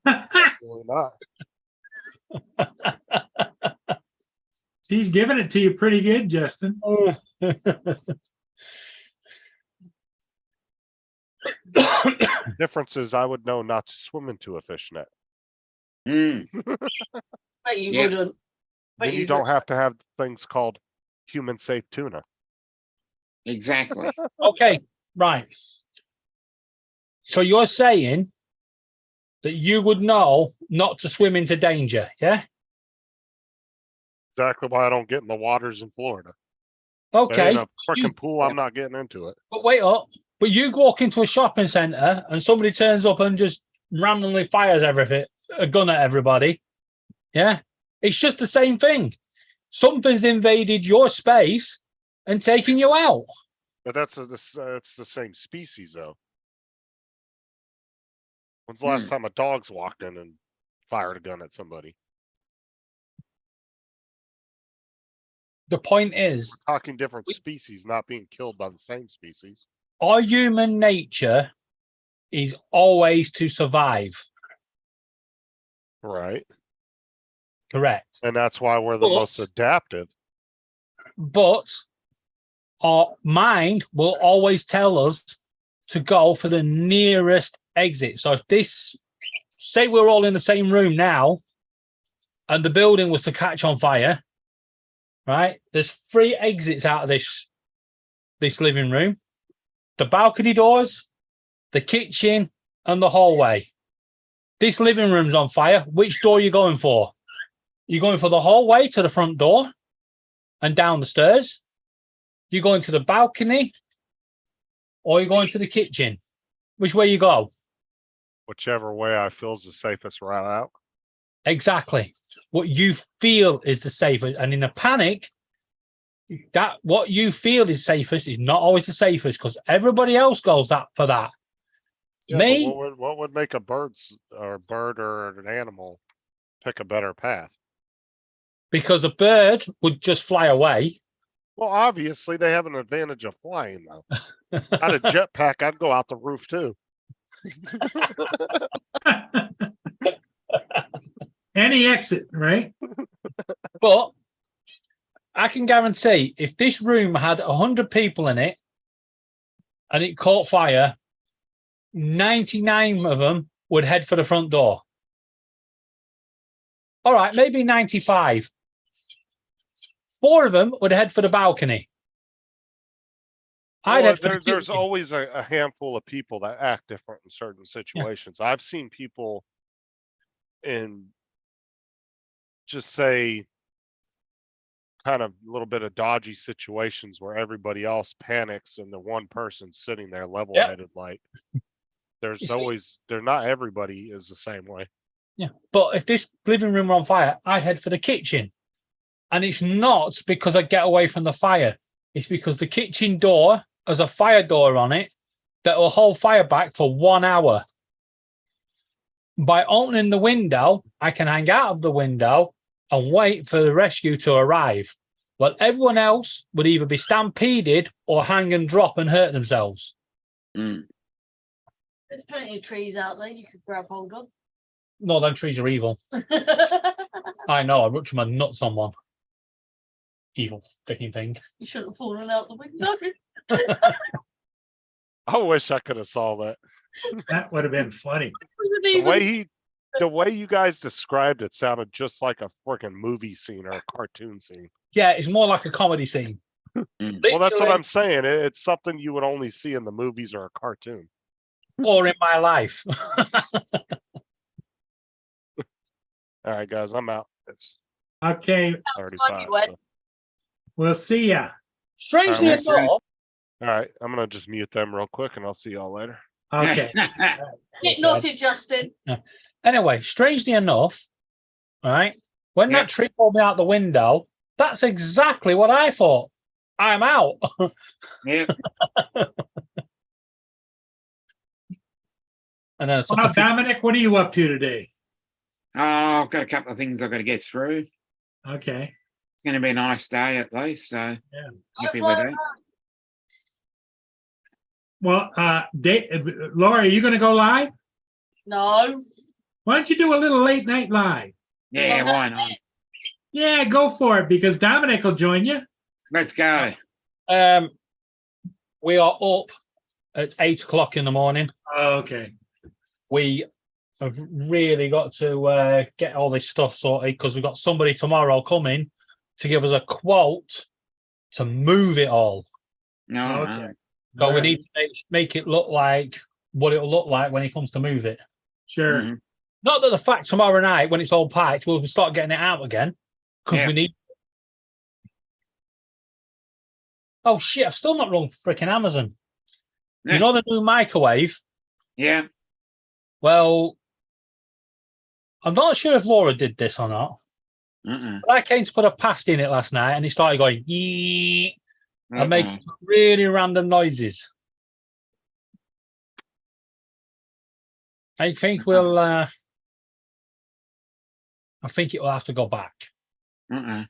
Really not. He's giving it to you pretty good, Justin. Difference is I would know not to swim into a fish net. Mm, But you Yeah. wouldn't. But Then you don't have to have things called human safe tuna. exactly. Okay, right. So you're saying that you would know not to swim into danger, yeah? Exactly why I don't get in the waters in Florida. Okay, In a freaking pool, I'm not getting into it. but wait up. But you walk into a shopping center and somebody turns up and just randomly fires everything, a gun at everybody. Yeah, it's just the same thing. Something's invaded your space and taking you out. But it's the same species though. When's the last time a dog's walked in and fired a gun at somebody? The point is, Talking different species, not being killed by the same species. our human nature is always to survive. Right. Correct. And that's why we're the most But- adaptive. But our mind will always tell us to go for the nearest exit. So if this, say we're all in the same room now, and the building was to catch on fire, right? There's 3 exits out of this living room: the balcony doors, the kitchen, and the hallway. This living room's on fire. Which door are you going for? You're going for the hallway to the front door and down the stairs? You're going to the balcony, or you're going to the kitchen? Which way you go? Whichever way I feel is the safest route out. Exactly. What you feel is the safest. And in a panic, that what you feel is safest is not always the safest, because everybody else goes for that. Yeah, but Me, what would make a bird or an animal pick a better path? because a bird would just fly away. Well, obviously they have an advantage of flying though. Out a jetpack, I'd go out the roof too. Any exit, right? But I can guarantee if this room had 100 people in it and it caught fire, 99 of them would head for the front door. All right, maybe 95. 4 of them would head for the balcony. I'd Well, head for the there's kitchen. always a handful of people that act different in certain situations. I've seen people in just say kind of a little bit of dodgy situations where everybody else panics and the one person sitting there level-headed like there's You see- always not everybody is the same way. Yeah, but if this living room were on fire, I'd head for the kitchen. And it's not because I get away from the fire. It's because the kitchen door has a fire door on it that will hold fire back for 1 hour. By opening the window, I can hang out of the window and wait for the rescue to arrive. Well, everyone else would either be stampeded or hang and drop and hurt themselves. Mm. There's plenty of trees out there you could grab hold of. No, them trees are evil. I know, I ruptured my nuts on one. Evil freaking thing. You shouldn't have fallen out the window. I wish I could have saw that. That would have been funny. Wasn't The even. way you guys described it sounded just like a freaking movie scene or a cartoon scene. Yeah, it's more like a comedy scene. Mm. Well, that's what Literally, I'm saying. It's something you would only see in the movies or a cartoon. or in my life. All right, guys, I'm out. It's Okay, That's 35. funny, Wed. so- we'll see ya. Strangely Alright, enough, All right, I'm gonna just mute them real quick and I'll see y'all later. Okay. Get naughty, Justin. anyway, strangely enough, all right, when Yeah. that tree pulled me out the window, that's exactly what I thought. I'm out. Yep. And then I took a Well, few- Dominic, what are you up to today? Oh, I've got a couple of things I've got to get through. Okay. It's going to be a nice day at least. So Go happy fly with around. that. Well, Laura, are you going to go live? No. Why don't you do a little late night live? Yeah, why not? Yeah, go for it because Dominic will join you. Let's go. We are up at 8 o'clock in the morning. Okay. We have really got to get all this stuff sorted because we've got somebody tomorrow coming to give us a quote to move it all. No, Okay. no. So All we right. need to make it look like what it'll look like when he comes to move it. Sure. Mhm. Not that the fact tomorrow night when it's all packed, we'll start getting it out again because Yeah. we need. Oh shit! I've still not rung freaking Amazon. Yeah. You know the new microwave? Yeah. Well, I'm not sure if Laura did this or not. Uh-uh. But I came to put a pasta in it last night, and it started going "Yee," and making Uh-uh. really random noises. I think we'll. I think it will have to go back. Uh-uh.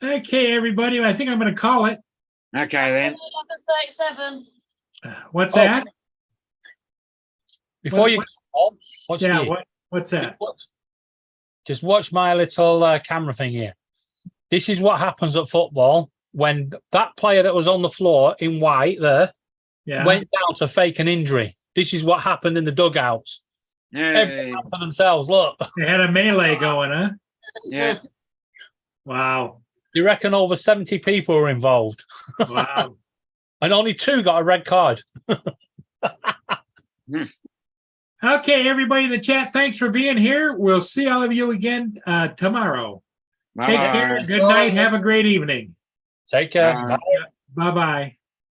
Okay, everybody. I think I'm going to call it. Okay then. 11:37. What's Oh, that? Before What- you what- go on, watch Yeah. this. What's that? Just watch my little camera thing here. This is what happens at football when that player that was on the floor in white there Yeah. went down to fake an injury. This is what happened in the dugouts. Hey. Everyone for themselves. Look, They had a melee going, huh? Yeah. Wow. you reckon over 70 people were involved, Wow. and only 2 got a red card. Okay, everybody in the chat, thanks for being here. We'll see all of you again tomorrow. Take care. Bye. Good night. Have a great evening. Take care. Bye. Bye. Bye-bye.